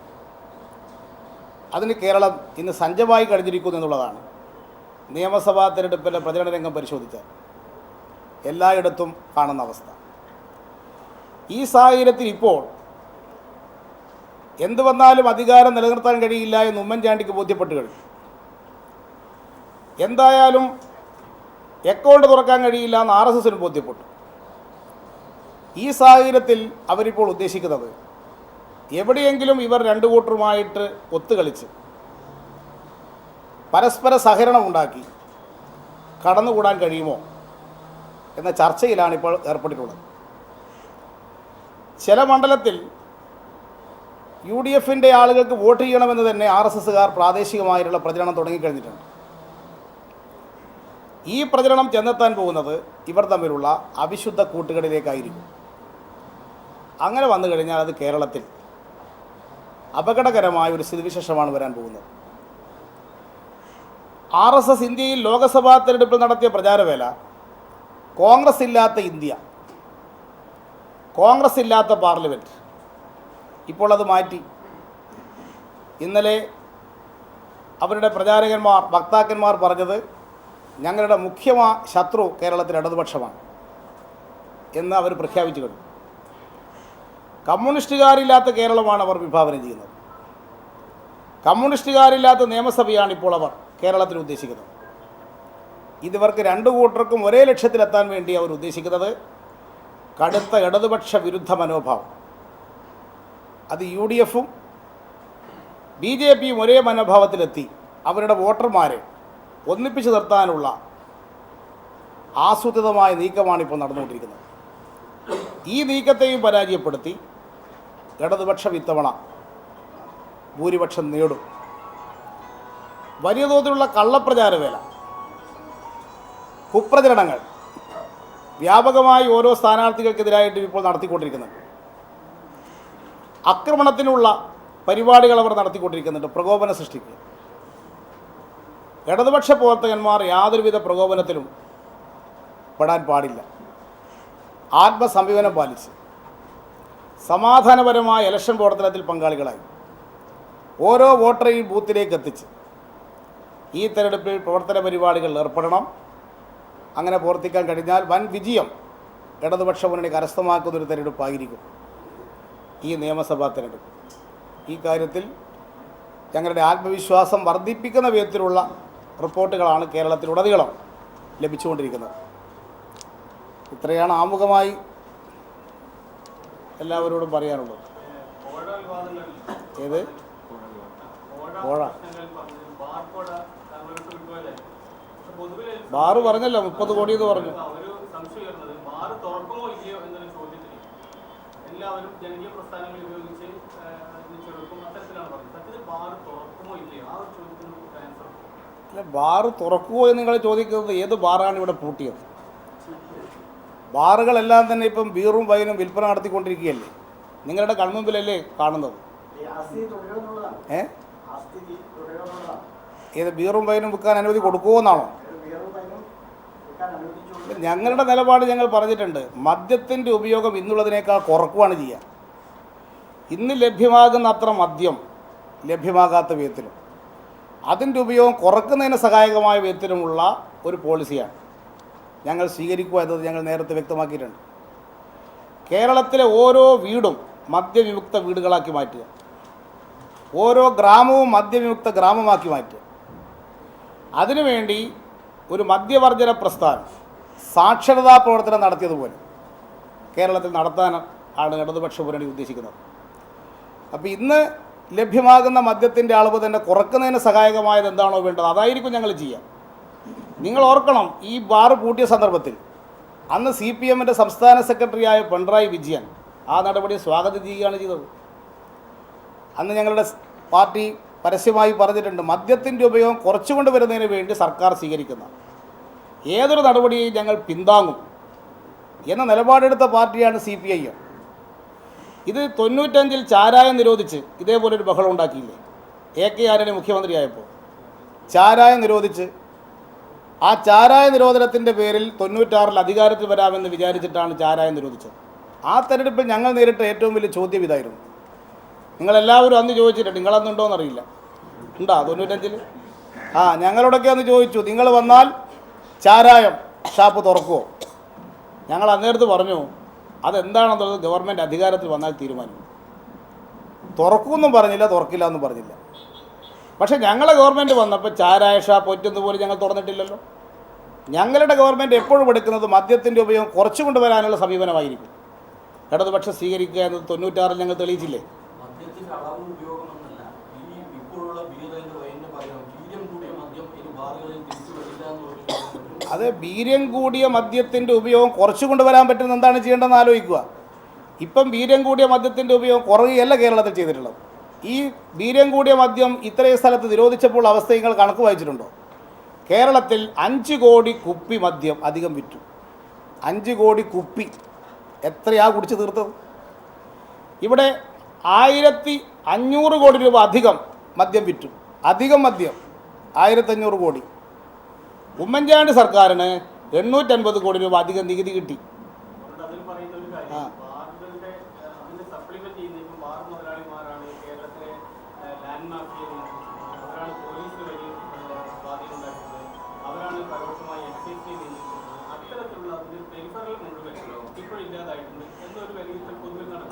അതിന് കേരളം ഇന്ന് സജ്ജമായി കഴിഞ്ഞിരിക്കുന്നു എന്നുള്ളതാണ് നിയമസഭാ തെരഞ്ഞെടുപ്പിലെ പ്രചരണ രംഗം പരിശോധിച്ചാൽ എല്ലായിടത്തും കാണുന്ന അവസ്ഥ. ഈ സാഹചര്യത്തിൽ ഇപ്പോൾ എന്തു വന്നാലും അധികാരം നിലനിർത്താൻ കഴിയില്ല എന്ന് ഉമ്മൻചാണ്ടിക്ക് ബോധ്യപ്പെട്ട് കഴിഞ്ഞു. എന്തായാലും അക്കൗണ്ട് തുറക്കാൻ കഴിയില്ല എന്ന് RSSന് ബോധ്യപ്പെട്ടു. ഈ സാഹചര്യത്തിൽ അവരിപ്പോൾ ഉദ്ദേശിക്കുന്നത് എവിടെയെങ്കിലും ഇവർ രണ്ടു കൂട്ടരുമായിട്ട് ഒത്തുകളിച്ച് പരസ്പര സഹകരണം ഉണ്ടാക്കി കടന്നുകൂടാൻ കഴിയുമോ എന്ന ചർച്ചയിലാണ് ഇപ്പോൾ ഏർപ്പെട്ടിട്ടുള്ളത്. ചില മണ്ഡലത്തിൽ UDFൻ്റെ ആളുകൾക്ക് വോട്ട് ചെയ്യണമെന്ന് തന്നെ RSSകാർ പ്രാദേശികമായിട്ടുള്ള പ്രചരണം തുടങ്ങിക്കഴിഞ്ഞിട്ടുണ്ട്. ഈ പ്രചരണം ചെന്നെത്താൻ പോകുന്നത് ഇവർ തമ്മിലുള്ള അവിശുദ്ധ കൂട്ടുകളിലേക്കായിരിക്കും. അങ്ങനെ വന്നു കഴിഞ്ഞാൽ അത് കേരളത്തിൽ അപകടകരമായ ഒരു സ്ഥിതിവിശേഷമാണ് വരാൻ പോകുന്നത്. RSS ഇന്ത്യയിൽ ലോക്സഭാ തെരഞ്ഞെടുപ്പിൽ നടത്തിയ പ്രചാരവേല കോൺഗ്രസ് ഇല്ലാത്ത ഇന്ത്യ, കോൺഗ്രസ് ഇല്ലാത്ത പാർലമെൻറ്റ്, ഇപ്പോൾ അത് മാറ്റി. ഇന്നലെ അവരുടെ പ്രചാരകന്മാർ വക്താക്കന്മാർ പറഞ്ഞത് ഞങ്ങളുടെ മുഖ്യമായ ശത്രു കേരളത്തിൽ ഇടതുപക്ഷമാണ് എന്ന് അവർ പ്രഖ്യാപിച്ചു കഴിഞ്ഞു. കമ്മ്യൂണിസ്റ്റുകാരില്ലാത്ത കേരളമാണ് അവർ വിഭാവനം ചെയ്യുന്നത്. കമ്മ്യൂണിസ്റ്റുകാരില്ലാത്ത നിയമസഭയാണ് ഇപ്പോൾ അവർ കേരളത്തിൽ ഉദ്ദേശിക്കുന്നത്. ഇതിവർക്ക് രണ്ടു കൂട്ടർക്കും ഒരേ ലക്ഷ്യത്തിലെത്താൻ വേണ്ടി അവർ ഉദ്ദേശിക്കുന്നത് കടുത്ത ഇടതുപക്ഷ വിരുദ്ധ മനോഭാവം. അത് UDFും BJPയും ഒരേ മനോഭാവത്തിലെത്തി അവരുടെ വോട്ടർമാരെ ഒന്നിപ്പിച്ച് നിർത്താനുള്ള ആസൂത്രിതമായ നീക്കമാണ് ഇപ്പോൾ നടന്നുകൊണ്ടിരിക്കുന്നത്. ഈ നീക്കത്തെയും പരാജയപ്പെടുത്തി ഇടതുപക്ഷം ഇത്തവണ ഭൂരിപക്ഷം നേടും. വലിയ തോതിലുള്ള കള്ളപ്രചാരവേല, കുപ്രചരണങ്ങൾ വ്യാപകമായി ഓരോ സ്ഥാനാർത്ഥികൾക്കെതിരായിട്ട് ഇപ്പോൾ നടത്തിക്കൊണ്ടിരിക്കുന്നുണ്ട്. ആക്രമണത്തിനുള്ള പരിപാടികൾ അവർ നടത്തിക്കൊണ്ടിരിക്കുന്നുണ്ട്, പ്രകോപനം സൃഷ്ടിക്കുക. ഇടതുപക്ഷ പ്രവർത്തകന്മാർ യാതൊരുവിധ പ്രകോപനത്തിലും പെടാൻ പാടില്ല. ആത്മസംയമനം പാലിച്ച് സമാധാനപരമായ ഇലക്ഷൻ പ്രവർത്തനത്തിൽ പങ്കാളികളായി ഓരോ വോട്ടറെയും ബൂത്തിലേക്ക് എത്തിച്ച് ഈ തെരഞ്ഞെടുപ്പിൽ പ്രവർത്തന പരിപാടികളിൽ ഏർപ്പെടണം. അങ്ങനെ പ്രവർത്തിക്കാൻ കഴിഞ്ഞാൽ വൻ വിജയം ഇടതുപക്ഷ മുന്നണി കരസ്ഥമാക്കുന്നൊരു തെരഞ്ഞെടുപ്പായിരിക്കും ഈ നിയമസഭാ തെരഞ്ഞെടുപ്പ്. ഈ കാര്യത്തിൽ ഞങ്ങളുടെ ആത്മവിശ്വാസം വർദ്ധിപ്പിക്കുന്ന വിധത്തിലുള്ള റിപ്പോർട്ടുകളാണ് കേരളത്തിലുടനീളം ലഭിച്ചുകൊണ്ടിരിക്കുന്നത്. ഇത്രയാണ് ആമുഖമായി എല്ലാവരോടും പറയാനുള്ളത്. ഏത് ഓഴ ബാറ് പറഞ്ഞല്ലോ 30 കോടി എന്ന് പറഞ്ഞു. അല്ല, ബാറ് തുറക്കുമോ എന്ന് നിങ്ങൾ ചോദിക്കുന്നത് ഏത് ബാറാണ് ഇവിടെ പൂട്ടിയത്? ബാറുകളെല്ലാം തന്നെ ഇപ്പം ബീറും വൈനും വിൽപ്പന നടത്തിക്കൊണ്ടിരിക്കുകയല്ലേ, നിങ്ങളുടെ കൺമുമ്പിലല്ലേ കാണുന്നത്. ഏത് ബീറും വൈനും വിൽക്കാൻ അനുമതി കൊടുക്കുമോ എന്നാണോ? ഞങ്ങളുടെ നിലപാട് ഞങ്ങൾ പറഞ്ഞിട്ടുണ്ട്. മദ്യത്തിൻ്റെ ഉപയോഗം ഇന്നുള്ളതിനേക്കാൾ കുറക്കുകയാണ് ചെയ്യുക. ഇന്ന് ലഭ്യമാകുന്ന അത്ര മദ്യം ലഭ്യമാകാത്ത വിധത്തിലും അതിൻ്റെ ഉപയോഗം കുറക്കുന്നതിന് സഹായകമായ വിധത്തിലുമുള്ള ഒരു പോളിസിയാണ് ഞങ്ങൾ സ്വീകരിക്കുക എന്നത് ഞങ്ങൾ നേരത്തെ വ്യക്തമാക്കിയിട്ടുണ്ട്. കേരളത്തിലെ ഓരോ വീടും മദ്യവിമുക്ത വീടുകളാക്കി മാറ്റുക, ഓരോ ഗ്രാമവും മദ്യവിമുക്ത ഗ്രാമമാക്കി മാറ്റുക. അതിനുവേണ്ടി ഒരു മദ്യവർജന പ്രസ്ഥാനം സാക്ഷരതാ പ്രവർത്തനം നടത്തിയതുപോലെ കേരളത്തിൽ നടത്താനാണ് ഇടതുപക്ഷ മുന്നണി ഉദ്ദേശിക്കുന്നത്. അപ്പോൾ ഇന്ന് ലഭ്യമാകുന്ന മദ്യത്തിൻ്റെ അളവ് തന്നെ കുറക്കുന്നതിന് സഹായകമായത് എന്താണോ വേണ്ടത് അതായിരിക്കും ഞങ്ങൾ ചെയ്യുക. നിങ്ങൾ ഓർക്കണം, ഈ ബാർ പൂട്ടിയ സന്ദർഭത്തിൽ അന്ന് CPMൻ്റെ സംസ്ഥാന സെക്രട്ടറിയായ പിണറായി വിജയൻ ആ നടപടി സ്വാഗതം ചെയ്യുകയാണ് ചെയ്തത്. അന്ന് ഞങ്ങളുടെ പാർട്ടി പരസ്യമായി പറഞ്ഞിട്ടുണ്ട്, മദ്യത്തിൻ്റെ ഉപയോഗം കുറച്ചുകൊണ്ട് വരുന്നതിന് വേണ്ടി സർക്കാർ സ്വീകരിക്കുന്ന ഏതൊരു നടപടിയെയും ഞങ്ങൾ പിന്താങ്ങും എന്ന നിലപാടെടുത്ത പാർട്ടിയാണ് CPIM. ഇത് 95-ൽ ചാരായം നിരോധിച്ച് ഇതേപോലൊരു ബഹളം ഉണ്ടാക്കിയില്ലേ? AK ആന്റണി മുഖ്യമന്ത്രിയായപ്പോൾ ചാരായം നിരോധിച്ച് ആ ചാരായ നിരോധനത്തിൻ്റെ പേരിൽ 96-ൽ അധികാരത്തിൽ വരാമെന്ന് വിചാരിച്ചിട്ടാണ് ചാരായം നിരോധിച്ചത്. ആ തെരഞ്ഞെടുപ്പിൽ ഞങ്ങൾ നേരിട്ട ഏറ്റവും വലിയ ചോദ്യം ഇതായിരുന്നു. നിങ്ങളെല്ലാവരും അന്ന് ചോദിച്ചിട്ടുണ്ട്, നിങ്ങളന്നുണ്ടോ എന്നറിയില്ല, ഉണ്ടോ 95-ൽ? ഞങ്ങളോടൊക്കെ അന്ന് ചോദിച്ചു, നിങ്ങൾ വന്നാൽ ചാരായം ഷാപ്പ് തുറക്കുമോ? ഞങ്ങൾ അന്നേരത്ത് പറഞ്ഞു, അതെന്താണെന്നുള്ളത് ഗവൺമെൻറ് അധികാരത്തിൽ വന്നാൽ തീരുമാനിക്കും. തുറക്കുമെന്നും പറഞ്ഞില്ല, തുറക്കില്ല എന്നും പറഞ്ഞില്ല. പക്ഷേ ഞങ്ങളെ ഗവൺമെൻറ് വന്നപ്പോൾ ചാരായ ഷാപ്പ് ഒറ്റൊന്നുപോലും ഞങ്ങൾ തുറന്നിട്ടില്ലല്ലോ. ഞങ്ങളുടെ ഗവൺമെൻറ് എപ്പോഴും എടുക്കുന്നത് മദ്യത്തിൻ്റെ ഉപയോഗം കുറച്ചു കൊണ്ടുവരാനുള്ള സമീപനമായിരിക്കും. ഇടതുപക്ഷം സ്വീകരിക്കുക എന്നത് 96-ൽ ഞങ്ങൾ തെളിയിച്ചില്ലേ? അത് വീര്യം കൂടിയ മദ്യത്തിൻ്റെ ഉപയോഗം കുറച്ചു കൊണ്ടുവരാൻ പറ്റുന്ന എന്താണ് ചെയ്യേണ്ടതെന്ന് ആലോചിക്കുക. ഇപ്പം വീര്യം കൂടിയ മദ്യത്തിൻ്റെ ഉപയോഗം കുറയുകയല്ല കേരളത്തിൽ ചെയ്തിട്ടുള്ളത്. ഈ വീര്യം കൂടിയ മദ്യം ഇത്രയും സ്ഥലത്ത് നിരോധിച്ചപ്പോൾ അവസ്ഥ നിങ്ങൾ കണക്ക് വായിച്ചിട്ടുണ്ടോ? കേരളത്തിൽ 5 കോടി കുപ്പി മദ്യം അധികം വിറ്റു. 5 കോടി കുപ്പി എത്രയാ കുടിച്ച് തീർത്തത്? ഇവിടെ 1500 കോടി രൂപ അധികം മദ്യം വിറ്റു. അധികം മദ്യം 1500 കോടി. ഉമ്മൻചാണ്ടി സർക്കാരിന് 850 കോടി രൂപ അധികം നികുതി കിട്ടി.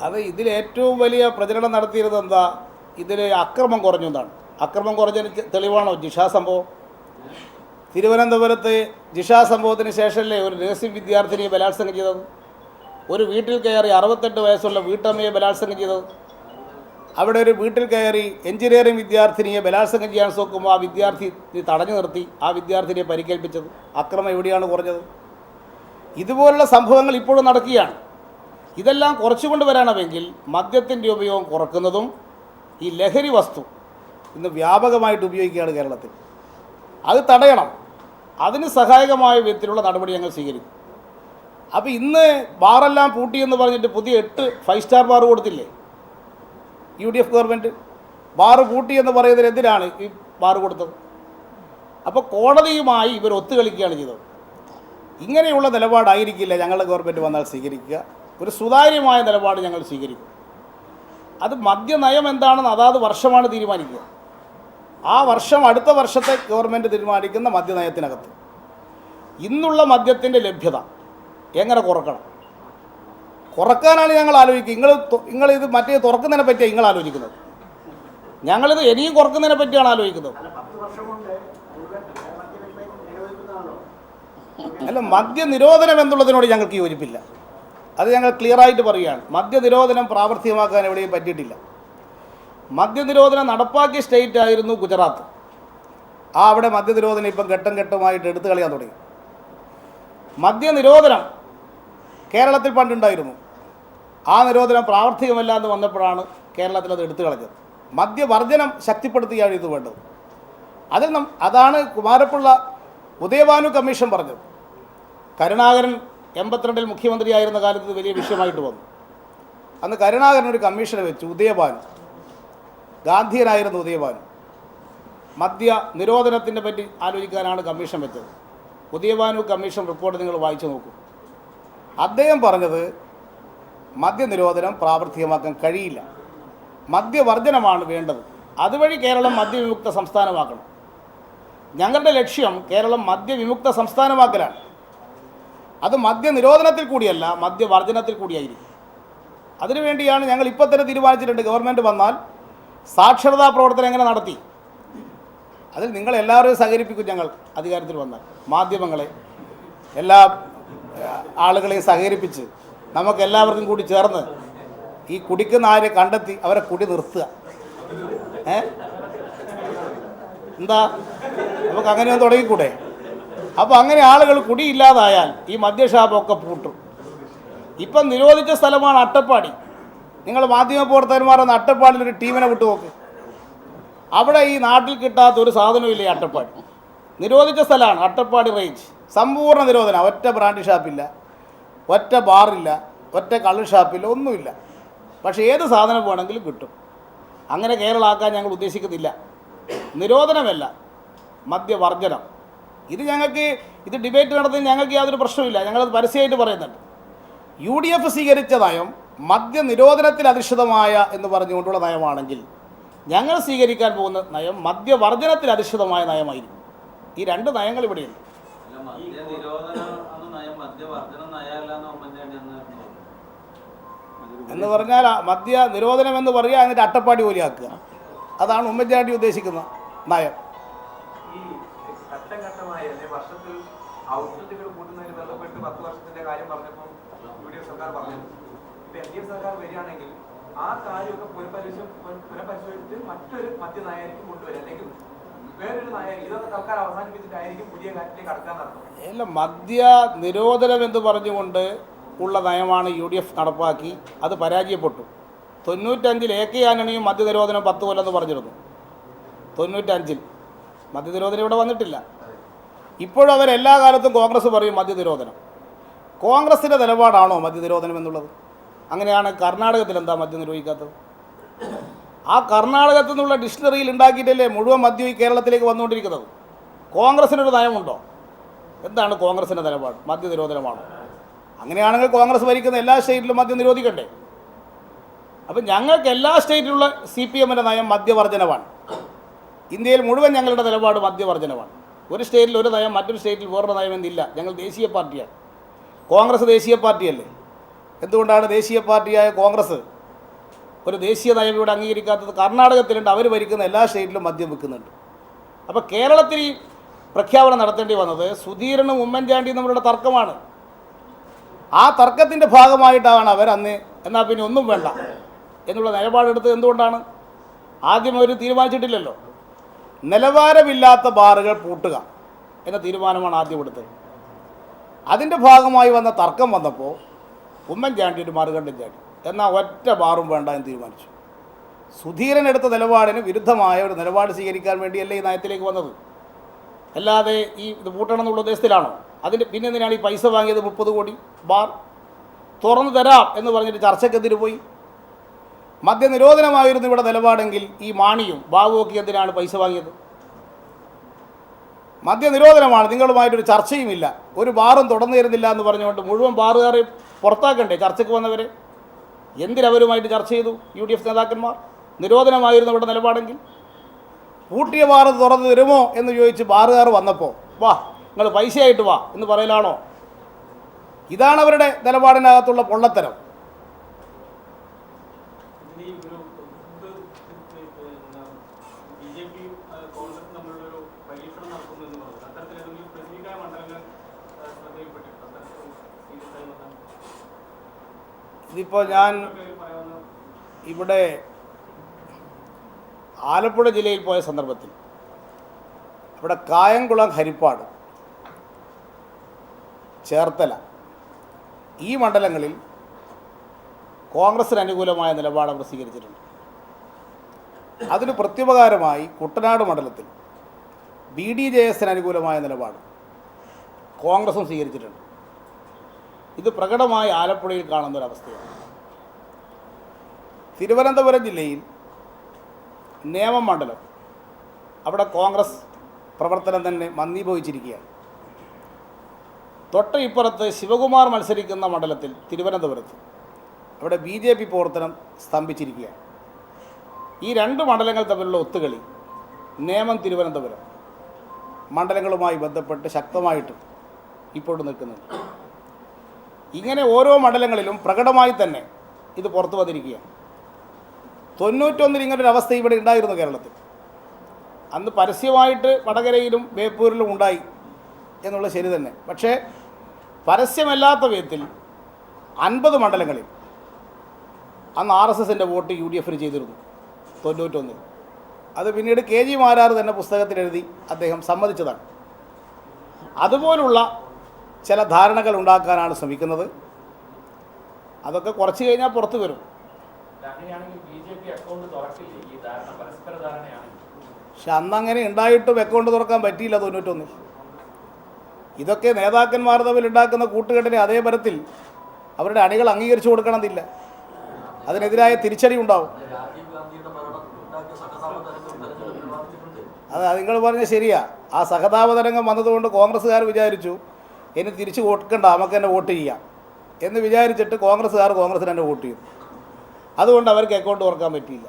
അത് ഇതിലേറ്റവും വലിയ പ്രചരണം നടത്തിയിരുന്നത് എന്താ? ഇതിൽ അക്രമം കുറഞ്ഞു എന്നാണ്. അക്രമം കുറഞ്ഞതിന് തെളിവാണോ ജിഷ സംഭവം? തിരുവനന്തപുരത്ത് ജിഷ സംഭവത്തിന് ശേഷമല്ലേ ഒരു നഴ്സിംഗ് വിദ്യാർത്ഥിനിയെ ബലാത്സംഗം ചെയ്തത്? ഒരു വീട്ടിൽ കയറി 68 വയസ്സുള്ള വീട്ടമ്മയെ ബലാത്സംഗം ചെയ്തത്? അവിടെ ഒരു വീട്ടിൽ കയറി എഞ്ചിനീയറിംഗ് വിദ്യാർത്ഥിനിയെ ബലാത്സംഗം ചെയ്യാൻ നോക്കുമ്പോൾ ആ വിദ്യാർത്ഥി തടഞ്ഞു നിർത്തി ആ വിദ്യാർത്ഥിനിയെ പരിക്കേൽപ്പിച്ചത്. അക്രമം എവിടെയാണ് കുറഞ്ഞത്? ഇതുപോലുള്ള സംഭവങ്ങൾ ഇപ്പോഴും നടക്കുകയാണ്. ഇതെല്ലാം കുറച്ചുകൊണ്ട് വരാണമെങ്കിൽ മദ്യത്തിൻ്റെ ഉപയോഗം കുറക്കുന്നതും ഈ ലഹരി വസ്തു ഇന്ന് വ്യാപകമായിട്ട് ഉപയോഗിക്കുകയാണ് കേരളത്തിൽ. അത് തടയണം. അതിന് സഹായകമായ വിധത്തിലുള്ള നടപടി ഞങ്ങൾ സ്വീകരിക്കും. അപ്പോൾ ഇന്ന് ബാറെല്ലാം പൂട്ടിയെന്ന് പറഞ്ഞിട്ട് പുതിയ 8 5 സ്റ്റാർ ബാർ കൊടുത്തില്ലേ UDF ഗവൺമെൻറ്? ബാറ് പൂട്ടിയെന്ന് പറയുന്നതിന് എന്തിനാണ് ഈ ബാർ കൊടുത്തത്? അപ്പോൾ കോടതിയുമായി ഇവർ ഒത്തുകളിക്കുകയാണ് ചെയ്തത്. ഇങ്ങനെയുള്ള നിലപാടായിരിക്കില്ല ഞങ്ങളുടെ ഗവൺമെൻറ് വന്നാൽ സ്വീകരിക്കുക. ഒരു സുതാര്യമായ നിലപാട് ഞങ്ങൾ സ്വീകരിക്കും. അത് മദ്യനയം എന്താണെന്ന് അതാത് വർഷമാണ് തീരുമാനിക്കുക. ആ വർഷം അടുത്ത വർഷത്തെ ഗവൺമെൻറ് തീരുമാനിക്കുന്ന മദ്യനയത്തിനകത്ത് ഇന്നുള്ള മദ്യത്തിൻ്റെ ലഭ്യത എങ്ങനെ കുറക്കണം, കുറക്കാനാണ് ഞങ്ങൾ ആലോചിക്കുക. നിങ്ങളിത് മറ്റേ തുറക്കുന്നതിനെ പറ്റിയാണ് നിങ്ങൾ ആലോചിക്കുന്നത്. ഞങ്ങളിത് ഇനിയും കുറക്കുന്നതിനെ പറ്റിയാണ് ആലോചിക്കുന്നത്. അല്ല, മദ്യനിരോധനം എന്നുള്ളതിനോട് ഞങ്ങൾക്ക് യോജിപ്പില്ല. അത് ഞങ്ങൾ ക്ലിയറായിട്ട് പറയുകയാണ്. മദ്യനിരോധനം പ്രാവർത്തികമാക്കാൻ എവിടെയും പറ്റിയിട്ടില്ല. മദ്യനിരോധനം നടപ്പാക്കിയ സ്റ്റേറ്റ് ആയിരുന്നു ഗുജറാത്ത്. അവിടെ മദ്യനിരോധനം ഇപ്പം ഘട്ടം ഘട്ടമായിട്ട് എടുത്തു കളയാൻ തുടങ്ങി. മദ്യനിരോധനം കേരളത്തിൽ പണ്ടുണ്ടായിരുന്നു. ആ നിരോധനം പ്രാവർത്തികമല്ല എന്ന് വന്നപ്പോഴാണ് കേരളത്തിൽ അത് എടുത്തു കളഞ്ഞത്. മദ്യവർജനം ശക്തിപ്പെടുത്തുകയാണ് ഇത് വേണ്ടത്. അതാണ് കുമാരപ്പിള്ള ഉദയഭാനു കമ്മീഷൻ പറഞ്ഞത്. കരുണാകരൻ 82-ൽ മുഖ്യമന്ത്രിയായിരുന്ന കാലത്ത് ഇത് വലിയ വിഷയമായിട്ട് വന്നു. അന്ന് കരുണാകരൻ ഒരു കമ്മീഷനെ വെച്ചു. ഉദയഭാനു, ഗാന്ധിയനായിരുന്നു ഉദയഭാനു. മദ്യ നിരോധനത്തിനെ പറ്റി ആലോചിക്കാനാണ് കമ്മീഷൻ വെച്ചത്. ഉദയഭാനു കമ്മീഷൻ റിപ്പോർട്ട് നിങ്ങൾ വായിച്ചു നോക്കൂ. അദ്ദേഹം പറഞ്ഞത് മദ്യനിരോധനം പ്രാവർത്തികമാക്കാൻ കഴിയില്ല, മദ്യവർജനമാണ് വേണ്ടത്. അതുവഴി കേരളം മദ്യവിമുക്ത സംസ്ഥാനമാക്കണം. ഞങ്ങളുടെ ലക്ഷ്യം കേരളം മദ്യവിമുക്ത സംസ്ഥാനമാക്കലാണ്. അത് മദ്യനിരോധനത്തിൽ കൂടിയല്ല, മദ്യവർജനത്തിൽ കൂടിയായിരിക്കും. അതിനുവേണ്ടിയാണ് ഞങ്ങൾ ഇപ്പോൾ തന്നെ തീരുമാനിച്ചിട്ടുണ്ട്. ഗവൺമെൻറ് വന്നാൽ സാക്ഷരതാ പ്രവർത്തനം എങ്ങനെ നടത്തി, അതിൽ നിങ്ങളെല്ലാവരെയും സഹകരിപ്പിക്കും. ഞങ്ങൾ അധികാരത്തിൽ വന്നാൽ മാധ്യമങ്ങളെ, എല്ലാ ആളുകളെയും സഹകരിപ്പിച്ച് നമുക്ക് എല്ലാവർക്കും കൂടി ചേർന്ന് ഈ കുടിക്കുന്ന ആരെ കണ്ടെത്തി അവരെ കുടി നിർത്തുക. എന്താ, നമുക്ക് അങ്ങനെ ഒന്ന് തുടങ്ങിക്കൂടെ? അപ്പോൾ അങ്ങനെ ആളുകൾ കുടിയില്ലാതായാൽ ഈ മദ്യഷാപ്പൊക്കെ പൂട്ടും. ഇപ്പം നിരോധിച്ച സ്ഥലമാണ് അട്ടപ്പാടി. നിങ്ങൾ മാധ്യമപ്രവർത്തകന്മാരെന്ന് അട്ടപ്പാടിയിലൊരു ടീമിനെ വിട്ടു നോക്ക്. അവിടെ ഈ നാട്ടിൽ കിട്ടാത്ത ഒരു സാധനവും ഇല്ല. അട്ടപ്പാടി നിരോധിച്ച സ്ഥലമാണ്. അട്ടപ്പാടി റേഞ്ച് സമ്പൂർണ്ണ നിരോധനം. ഒറ്റ ബ്രാൻഡ് ഷാപ്പില്ല, ഒറ്റ ബാറില്ല, ഒറ്റ കള്ള് ഷാപ്പില്ല, ഒന്നുമില്ല. പക്ഷേ ഏത് സാധനം വേണമെങ്കിലും കിട്ടും. അങ്ങനെ കേരളമാക്കാൻ ഞങ്ങൾ ഉദ്ദേശിക്കുന്നില്ല. നിരോധനമല്ല, മദ്യവർജനം. ഇത് ഡിബേറ്റ് നടത്തുന്നതിന് ഞങ്ങൾക്ക് യാതൊരു പ്രശ്നമില്ല. ഞങ്ങളത് പരസ്യമായിട്ട് പറയുന്നുണ്ട്. UDF സ്വീകരിച്ച നയം മദ്യനിരോധനത്തിൽ അധിഷ്ഠിതമായ എന്ന് പറഞ്ഞുകൊണ്ടുള്ള നയമാണെങ്കിൽ ഞങ്ങൾ സ്വീകരിക്കാൻ പോകുന്ന നയം മദ്യവർജനത്തിൽ അധിഷ്ഠിതമായ നയമായിരിക്കും. ഈ രണ്ട് നയങ്ങൾ ഇവിടെയുണ്ട്. എന്ന് പറഞ്ഞാൽ മദ്യ നിരോധനം എന്ന് പറയുക, എന്നിട്ട് അട്ടപ്പാടി പോലെയാക്കുക. അതാണ് ഉമ്മൻചാണ്ടി ഉദ്ദേശിക്കുന്ന നയം. ഈ ഘട്ടഘട്ടമായി വർഷത്തിൽ ഔഷധങ്ങൾ കൂട്ടുന്നതിന് ബന്ധപ്പെട്ട് 10 വർഷത്തിന്റെ കാര്യം പറഞ്ഞപ്പോൾ UDF സർക്കാർ പറഞ്ഞു. ഇപ്പൊ LDF സർക്കാർ വരികയാണെങ്കിൽ ആ കാര്യമൊക്കെ പുനഃപരിശോധിച്ച് മറ്റൊരു മദ്യനയായിരിക്കും കൊണ്ടുവരിക, അല്ലെങ്കിൽ വേറൊരു നയായിരിക്കും. ഇതൊക്കെ സർക്കാർ അവസാനിപ്പിച്ചിട്ടായിരിക്കും പുതിയ കാര്യത്തിലേക്ക് കടക്കാൻ നടത്തുന്നത്. അല്ല, മദ്യ നിരോധനം എന്ന് പറഞ്ഞുകൊണ്ട് ഉള്ള നയമാണ് UDF നടപ്പാക്കി. അത് പരാജയപ്പെട്ടു. 95-ൽ AK ആന്റണിയും മദ്യനിരോധനം 10 കൊല്ലം എന്ന് പറഞ്ഞിരുന്നു. 95-ൽ മദ്യനിരോധനം ഇവിടെ വന്നിട്ടില്ല. ഇപ്പോഴും അവരെല്ലാ കാലത്തും കോൺഗ്രസ് പറയും മദ്യനിരോധനം. കോൺഗ്രസിൻ്റെ നിലപാടാണോ മദ്യനിരോധനം എന്നുള്ളത്? അങ്ങനെയാണ് കർണാടകത്തിൽ എന്താ മദ്യം നിരോധിക്കാത്തത്? ആ കർണാടകത്തിൽ നിന്നുള്ള ഡിക്ഷണറിയിൽ ഉണ്ടാക്കിയിട്ടല്ലേ മുഴുവൻ മദ്യം ഈ കേരളത്തിലേക്ക് വന്നുകൊണ്ടിരിക്കുന്നത്. കോൺഗ്രസിനൊരു നയമുണ്ടോ? എന്താണ് കോൺഗ്രസിൻ്റെ നിലപാട്? മദ്യനിരോധനമാണോ? അങ്ങനെയാണെങ്കിൽ കോൺഗ്രസ് ഭരിക്കുന്ന എല്ലാ സ്റ്റേറ്റിലും മദ്യം നിരോധിക്കണ്ടേ? അപ്പം ഞങ്ങൾക്ക് എല്ലാ സ്റ്റേറ്റിലുള്ള CPM-ൻ്റെ നയം മദ്യവർജനമാണ്. ഇന്ത്യയിൽ മുഴുവൻ ഞങ്ങളുടെ നിലപാട് മദ്യവർജനമാണ്. ഒരു സ്റ്റേറ്റിൽ ഒരു നയം, മറ്റൊരു സ്റ്റേറ്റിൽ വേറൊരു നയം എന്നില്ല. ഞങ്ങൾ ദേശീയ പാർട്ടിയാണ്. കോൺഗ്രസ് ദേശീയ പാർട്ടിയല്ലേ? എന്തുകൊണ്ടാണ് ദേശീയ പാർട്ടിയായ കോൺഗ്രസ് ഒരു ദേശീയ നയം ഇവിടെ അംഗീകരിക്കാത്തത്? കർണാടകത്തിലുണ്ട്, അവർ ഭരിക്കുന്ന എല്ലാ സ്റ്റേറ്റിലും മദ്യം വിൽക്കുന്നുണ്ട്. അപ്പോൾ കേരളത്തിൽ പ്രഖ്യാപനം നടത്തേണ്ടി വന്നത് സുധീരനും ഉമ്മൻചാണ്ടിയും തമ്മിലുള്ള തർക്കമാണ്. ആ തർക്കത്തിൻ്റെ ഭാഗമായിട്ടാണ് അവർ അന്ന് എന്നാൽ പിന്നെ ഒന്നും വേണ്ട എന്നുള്ള നിലപാടെടുത്തത്. എന്തുകൊണ്ടാണ്? ആദ്യം അവർ തീരുമാനിച്ചിട്ടില്ലല്ലോ. നിലവാരമില്ലാത്ത ബാറുകൾ പൂട്ടുക എന്ന തീരുമാനമാണ് ആദ്യം എടുത്തത്. അതിൻ്റെ ഭാഗമായി വന്ന തർക്കം വന്നപ്പോൾ ഉമ്മൻചാണ്ടി ഒരു മറുകണ്ഠം ചാടി. എന്നാൽ ഒറ്റ ബാറും വേണ്ട എന്ന് തീരുമാനിച്ചു. സുധീരൻ എടുത്ത നിലപാടിന് വിരുദ്ധമായ ഒരു നിലപാട് സ്വീകരിക്കാൻ വേണ്ടിയല്ലേ ഈ നയത്തിലേക്ക് വന്നത്. അല്ലാതെ ഇത് പൂട്ടണം എന്നുള്ള ഉദ്ദേശത്തിലാണോ? അതിൻ്റെ പിന്നെ എന്തിനാണ് ഈ പൈസ വാങ്ങിയത്? 30 കോടി ബാർ തുറന്നു തരാം എന്ന് പറഞ്ഞിട്ട് ചർച്ചയ്ക്കെതിര് പോയി. മദ്യനിരോധനമായിരുന്നു ഇവിടെ നിലപാടെങ്കിൽ ഈ മാണിയും ബാബുവൊക്കെ എന്തിനാണ് പൈസ വാങ്ങിയത്? മദ്യനിരോധനമാണ്, നിങ്ങളുമായിട്ടൊരു ചർച്ചയുമില്ല, ഒരു ബാറും തുറന്നു തരുന്നില്ല എന്ന് പറഞ്ഞുകൊണ്ട് മുഴുവൻ ബാറുകാരെ പുറത്താക്കണ്ടേ ചർച്ചയ്ക്ക് വന്നവരെ? എന്തിനവരുമായിട്ട് ചർച്ച ചെയ്തു UDF നേതാക്കന്മാർ? നിരോധനമായിരുന്നു ഇവിടെ നിലപാടെങ്കിൽ. പൂട്ടിയ ബാർ തുറന്നു തരുമോ എന്ന് ചോദിച്ച് ബാറുകാർ വന്നപ്പോൾ വാ നിങ്ങൾ പൈസയായിട്ട് വാ എന്ന് പറയലാണോ? ഇതാണ് അവരുടെ നിലപാടിനകത്തുള്ള പൊള്ളത്തരം. ഇതിപ്പോൾ ഞാൻ ഇവിടെ ആലപ്പുഴ ജില്ലയിൽ പോയ സന്ദർഭത്തിൽ ഇവിടെ കായംകുളം, ഹരിപ്പാട്, ചേർത്തല ഈ മണ്ഡലങ്ങളിൽ കോൺഗ്രസിന് അനുകൂലമായ നിലപാട് അവർ സ്വീകരിച്ചിട്ടുണ്ട്. അതിന് പ്രത്യുപകാരമായി കുട്ടനാട് മണ്ഡലത്തിൽ BDJSന് അനുകൂലമായ നിലപാട് കോൺഗ്രസും സ്വീകരിച്ചിട്ടുണ്ട്. ഇത് പ്രകടമായി ആലപ്പുഴയിൽ കാണുന്നൊരവസ്ഥയാണ്. തിരുവനന്തപുരം ജില്ലയിൽ നേമം മണ്ഡലം, അവിടെ കോൺഗ്രസ് പ്രവർത്തനം തന്നെ മന്ദീഭവിച്ചിരിക്കുകയാണ്. തൊട്ട് ഇപ്പുറത്ത് ശിവകുമാർ മത്സരിക്കുന്ന മണ്ഡലത്തിൽ തിരുവനന്തപുരത്ത് അവിടെ BJP പ്രവർത്തനം സ്തംഭിച്ചിരിക്കുകയാണ്. ഈ രണ്ട് മണ്ഡലങ്ങൾ തമ്മിലുള്ള ഒത്തുകളി നേമം, തിരുവനന്തപുരം മണ്ഡലങ്ങളുമായി ബന്ധപ്പെട്ട് ശക്തമായിട്ട് ഇപ്പോഴും നിൽക്കുന്നുണ്ട്. ഇങ്ങനെ ഓരോ മണ്ഡലങ്ങളിലും പ്രകടമായി തന്നെ ഇത് പുറത്തു വന്നിരിക്കുകയാണ്. 91 ഇങ്ങനൊരു അവസ്ഥ ഇവിടെ ഉണ്ടായിരുന്നു കേരളത്തിൽ. അന്ന് പരസ്യമായിട്ട് വടകരയിലും ബേപ്പൂരിലും ഉണ്ടായി എന്നുള്ളത് ശരി തന്നെ. പക്ഷേ പരസ്യമല്ലാത്ത വിധത്തിൽ 50 മണ്ഡലങ്ങളിൽ അന്ന് RSSൻ്റെ വോട്ട് UDFന് ചെയ്തിരുന്നു 91. അത് പിന്നീട് KG മാരാർ തന്നെ പുസ്തകത്തിലെഴുതി അദ്ദേഹം സമ്മതിച്ചതാണ്. അതുപോലുള്ള ചില ധാരണകൾ ഉണ്ടാക്കാനാണ് ശ്രമിക്കുന്നത്. അതൊക്കെ കുറച്ച് കഴിഞ്ഞാൽ പുറത്തു വരും. പക്ഷെ അന്നങ്ങനെ ഉണ്ടായിട്ടും അക്കൗണ്ട് തുറക്കാൻ പറ്റിയില്ല 91. ഇതൊക്കെ നേതാക്കന്മാർ തമ്മിൽ ഉണ്ടാക്കുന്ന കൂട്ടുകെട്ടിനെ അതേ തരത്തിൽ അവരുടെ അണികൾ അംഗീകരിച്ചു കൊടുക്കണമെന്നില്ല. അതിനെതിരായ തിരിച്ചടി ഉണ്ടാവും. അത് നിങ്ങൾ പറഞ്ഞ ശരിയാ. ആ സഹതാപ തരംഗം വന്നതുകൊണ്ട് കോൺഗ്രസ്സുകാർ വിചാരിച്ചു ഇനി തിരിച്ച് കൊടുക്കണ്ട, നമുക്ക് തന്നെ വോട്ട് ചെയ്യാം എന്ന് വിചാരിച്ചിട്ട് കോൺഗ്രസ്സുകാർ കോൺഗ്രസ്സിന് തന്നെ വോട്ട് ചെയ്തു. അതുകൊണ്ട് അവർക്ക് അക്കൗണ്ട് തുറക്കാൻ പറ്റിയില്ല.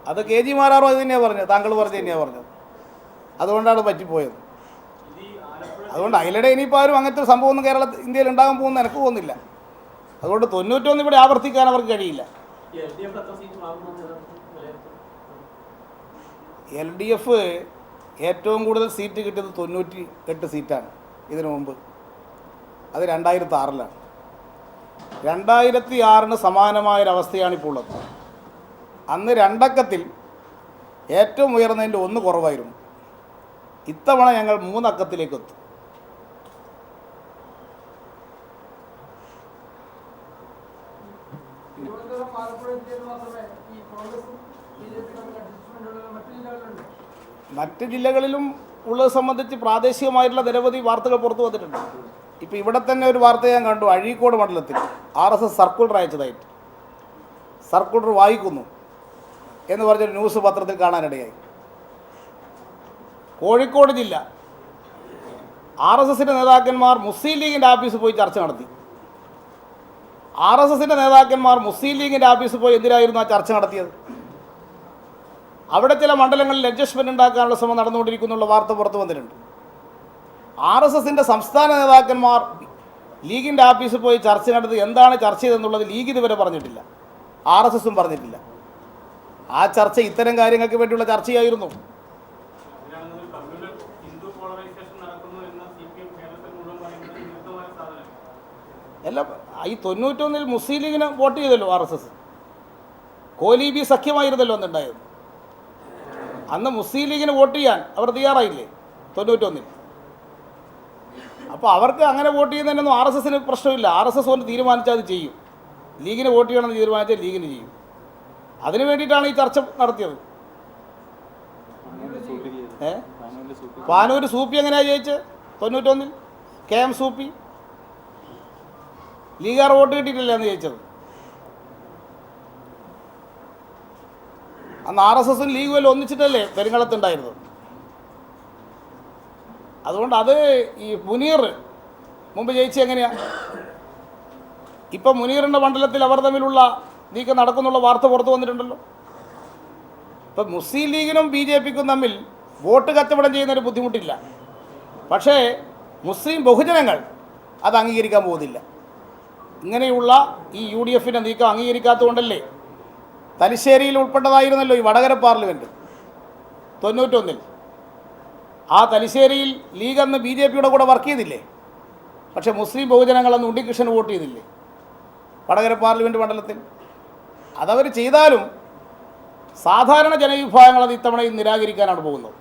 അത് KG മാരാറും അത് തന്നെയാണ് പറഞ്ഞത്, താങ്കൾ പറഞ്ഞത് തന്നെയാണ് പറഞ്ഞത്. അതുകൊണ്ടാണ് പറ്റിപ്പോയത്. അതുകൊണ്ട് അതിലിടെ ഇനിയിപ്പോൾ ആരും അങ്ങനത്തെ സംഭവം ഒന്നും ഇന്ത്യയിൽ ഉണ്ടാകാൻ പോകുന്ന എനിക്ക് തോന്നുന്നില്ല. അതുകൊണ്ട് 91 ഇവിടെ ആവർത്തിക്കാൻ അവർക്ക് കഴിയില്ല. LDF ഏറ്റവും കൂടുതൽ സീറ്റ് കിട്ടിയത് 98 സീറ്റാണ് ഇതിനു മുമ്പ്. അത് 2006-ലാണ്. 2006-ന് സമാനമായൊരവസ്ഥയാണിപ്പോൾ ഉള്ളത്. അന്ന് 2 അക്കത്തിൽ ഏറ്റവും ഉയർന്നതിൻ്റെ 1 കുറവായിരുന്നു. ഇത്തവണ ഞങ്ങൾ 3 അക്കത്തിലേക്ക് എത്തും. മറ്റ് ജില്ലകളിലും ഉള്ളത് സംബന്ധിച്ച് പ്രാദേശികമായിട്ടുള്ള നിരവധി വാർത്തകൾ പുറത്തു വന്നിട്ടുണ്ട്. ഇപ്പോൾ ഇവിടെ തന്നെ ഒരു വാർത്ത ഞാൻ കണ്ടു. അഴീക്കോട് മണ്ഡലത്തിൽ RSS സർക്കുലർ അയച്ചതായിട്ട്, സർക്കുലർ വായിക്കുന്നു എന്ന് പറഞ്ഞൊരു ന്യൂസ് പത്രത്തിൽ കാണാനിടയായി. കോഴിക്കോട് ജില്ല RSSൻ്റെ നേതാക്കന്മാർ മുസ്ലിം ലീഗിൻ്റെ ഓഫീസിൽ പോയി ചർച്ച നടത്തി. RSSൻ്റെ നേതാക്കന്മാർ മുസ്ലിം ലീഗിൻ്റെ ഓഫീസിൽ പോയി എന്തിനായിരുന്നു ആ ചർച്ച നടത്തിയത്? അവിടെ ചില മണ്ഡലങ്ങളിൽ അഡ്ജസ്റ്റ്മെൻ്റ് ഉണ്ടാക്കാനുള്ള ശ്രമം നടന്നുകൊണ്ടിരിക്കുന്നുള്ള വാർത്ത പുറത്തു വന്നിട്ടുണ്ട്. RSSൻ്റെ സംസ്ഥാന നേതാക്കന്മാർ ലീഗിൻ്റെ ഓഫീസിൽ പോയി ചർച്ച നടത്തി എന്താണ് ചർച്ച ചെയ്തെന്നുള്ളത് ലീഗ് ഇതുവരെ പറഞ്ഞിട്ടില്ല, RSSും പറഞ്ഞിട്ടില്ല. ആ ചർച്ച ഇത്തരം കാര്യങ്ങൾക്ക് വേണ്ടിയുള്ള ചർച്ചയായിരുന്നു. എല്ലാം ഈ 91 മുസ്ലിം ലീഗിന് വോട്ട് ചെയ്തല്ലോ RSS. കോലീബി സഖ്യമായിരുന്നല്ലോ അന്നുണ്ടായത്. അന്ന് മുസ്ലിം ലീഗിന് വോട്ട് ചെയ്യാൻ അവർ തയ്യാറായില്ലേ 91. അപ്പോൾ അവർക്ക് അങ്ങനെ വോട്ട് ചെയ്യുന്നതിനൊന്നും RSSന് പ്രശ്നമില്ല. RSS കൊണ്ട് തീരുമാനിച്ചാൽ അത് ചെയ്യും. ലീഗിന് വോട്ട് ചെയ്യണമെന്ന് തീരുമാനിച്ചാൽ ലീഗിന് ചെയ്യും. അതിനു വേണ്ടിയിട്ടാണ് ഈ ചർച്ച നടത്തിയത്. പാനൂർ സൂപ്പി എങ്ങനെയാണ് ജയിച്ചത് 91? KM സൂപ്പി ലീഗാർ വോട്ട് കിട്ടിയിട്ടില്ല എന്ന് ജയിച്ചത്. അന്ന് RSSും ലീഗും എല്ലാം ഒന്നിച്ചിട്ടല്ലേ പെരുങ്ങളത്തുണ്ടായിരുന്നത്. അതുകൊണ്ട് അത് ഈ മുനീർ മുമ്പ് ജയിച്ച് എങ്ങനെയാണ്? ഇപ്പം മുനീറിൻ്റെ മണ്ഡലത്തിൽ അവർ തമ്മിലുള്ള നീക്കം നടക്കുന്നുള്ള വാർത്ത പുറത്തു വന്നിട്ടുണ്ടല്ലോ. ഇപ്പം മുസ്ലിം ലീഗിനും BJPക്കും തമ്മിൽ വോട്ട് കച്ചവടം ചെയ്യുന്നൊരു ബുദ്ധിമുട്ടില്ല. പക്ഷേ മുസ്ലിം ബഹുജനങ്ങൾ അത് അംഗീകരിക്കാൻ പോകുന്നില്ല. ഇങ്ങനെയുള്ള ഈ UDFൻ്റെ നീക്കം അംഗീകരിക്കാത്തതുകൊണ്ടല്ലേ തലശ്ശേരിയിൽ ഉൾപ്പെട്ടതായിരുന്നല്ലോ ഈ വടകര പാർലമെൻറ്റ് 91. ആ തലശ്ശേരിയിൽ ലീഗ് അന്ന് BJPയുടെ കൂടെ വർക്ക് ചെയ്തില്ലേ? പക്ഷേ മുസ്ലിം ബഹുജനങ്ങളന്ന് ഉണ്ണികൃഷ്ണൻ വോട്ട് ചെയ്തില്ലേ വടകര പാർലമെൻറ്റ് മണ്ഡലത്തിൽ? അതവർ ചെയ്താലും സാധാരണ ജനവിഭാഗങ്ങൾ അത് ഇത്തവണയും നിരാകരിക്കാനാണ് പോകുന്നത്.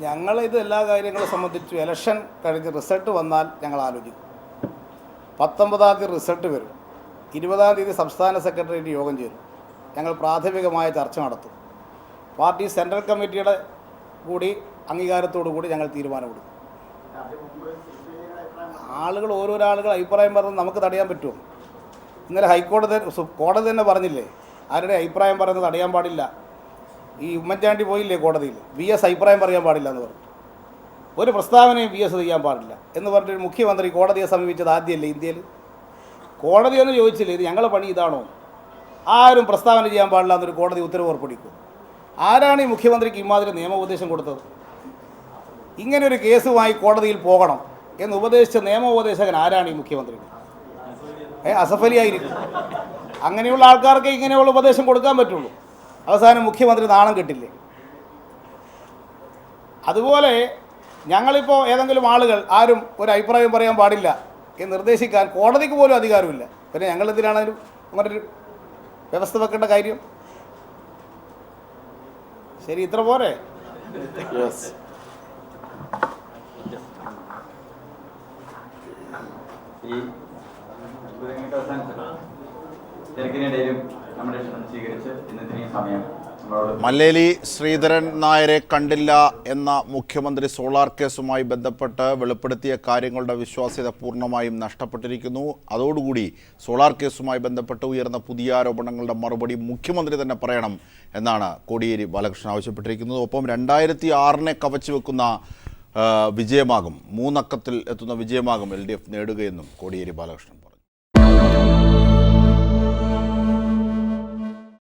ഞങ്ങളിത് എല്ലാ കാര്യങ്ങളെ സംബന്ധിച്ച് ഇലക്ഷൻ കഴിഞ്ഞ് റിസൾട്ട് വന്നാൽ ഞങ്ങൾ ആലോചിക്കും. 19-ാം തീയതി റിസൾട്ട് വരും. 20-ാം തീയതി സംസ്ഥാന സെക്രട്ടേറിയറ്റ് യോഗം ചേരും. ഞങ്ങൾ പ്രാഥമികമായ ചർച്ച നടത്തും. പാർട്ടി സെൻട്രൽ കമ്മിറ്റിയുടെ കൂടി അംഗീകാരത്തോടു കൂടി ഞങ്ങൾ തീരുമാനമെടുക്കും. ആളുകൾ ഓരോരോ ആളുകൾ അഭിപ്രായം പറഞ്ഞ് നമുക്ക് തടയാൻ പറ്റുമോ? ഇന്നലെ കോടതി തന്നെ പറഞ്ഞില്ലേ ആരുടെ അഭിപ്രായം പറയുന്നത് തടയാൻ പാടില്ല. ഈ ഉമ്മൻചാണ്ടി പോയില്ലേ കോടതിയിൽ, VS അഭിപ്രായം പറയാൻ പാടില്ല എന്ന് പറഞ്ഞു. ഒരു പ്രസ്താവനയും VS ചെയ്യാൻ പാടില്ല എന്ന് പറഞ്ഞിട്ട് മുഖ്യമന്ത്രി കോടതിയെ സമീപിച്ചത് ആദ്യമല്ലേ ഇന്ത്യയിൽ? കോടതിയൊന്നും ചോദിച്ചില്ലേ ഇത് ഞങ്ങളുടെ പണി ഇതാണോ? ആരും പ്രസ്താവന ചെയ്യാൻ പാടില്ല എന്നൊരു കോടതി ഉത്തരവ് പുറപ്പെടുവിക്കും. ആരാണ് ഈ മുഖ്യമന്ത്രിക്ക് ഇമാതിരി നിയമോപദേശം കൊടുത്തത്? ഇങ്ങനൊരു കേസുമായി കോടതിയിൽ പോകണം എന്ന് ഉപദേശിച്ച നിയമോപദേശകൻ ആരാണ് ഈ മുഖ്യമന്ത്രി? അസഫ് അലി ആയിരിക്കും. അങ്ങനെയുള്ള ആൾക്കാർക്ക് ഇങ്ങനെയുള്ള ഉപദേശം കൊടുക്കാൻ പറ്റുള്ളൂ. അവസാനം മുഖ്യമന്ത്രി നാണം കെട്ടില്ലേ? അതുപോലെ ഞങ്ങളിപ്പോൾ ഏതെങ്കിലും ആളുകൾ ആരും ഒരു അഭിപ്രായം പറയാൻ പാടില്ല എന്ന് നിർദ്ദേശിക്കാൻ കോടതിക്ക് പോലും അധികാരമില്ല. പിന്നെ ഞങ്ങൾ എന്തിനാണ് അങ്ങനൊരു വ്യവസ്ഥ വെക്കേണ്ട കാര്യം? ശരി, ഇത്ര പോരെ? മല്ലേലി ശ്രീധരൻ നായരെ കണ്ടില്ല എന്ന മുഖ്യമന്ത്രി സോളാർ കേസുമായി ബന്ധപ്പെട്ട് വെളിപ്പെടുത്തിയ കാര്യങ്ങളുടെ വിശ്വാസ്യത പൂർണ്ണമായും നഷ്ടപ്പെട്ടിരിക്കുന്നു. അതോടുകൂടി സോളാർ കേസുമായി ബന്ധപ്പെട്ട് ഉയർന്ന പുതിയ ആരോപണങ്ങളുടെ മറുപടി മുഖ്യമന്ത്രി തന്നെ പറയണം എന്നാണ് കോടിയേരി ബാലകൃഷ്ണൻ ആവശ്യപ്പെട്ടിരിക്കുന്നത്. ഒപ്പം 2006 കവച്ചു വെക്കുന്ന വിജയമാകും, 3 അക്കത്തിൽ എത്തുന്ന വിജയമാകും LDF നേടുകയെന്നും കോടിയേരി ബാലകൃഷ്ണൻ.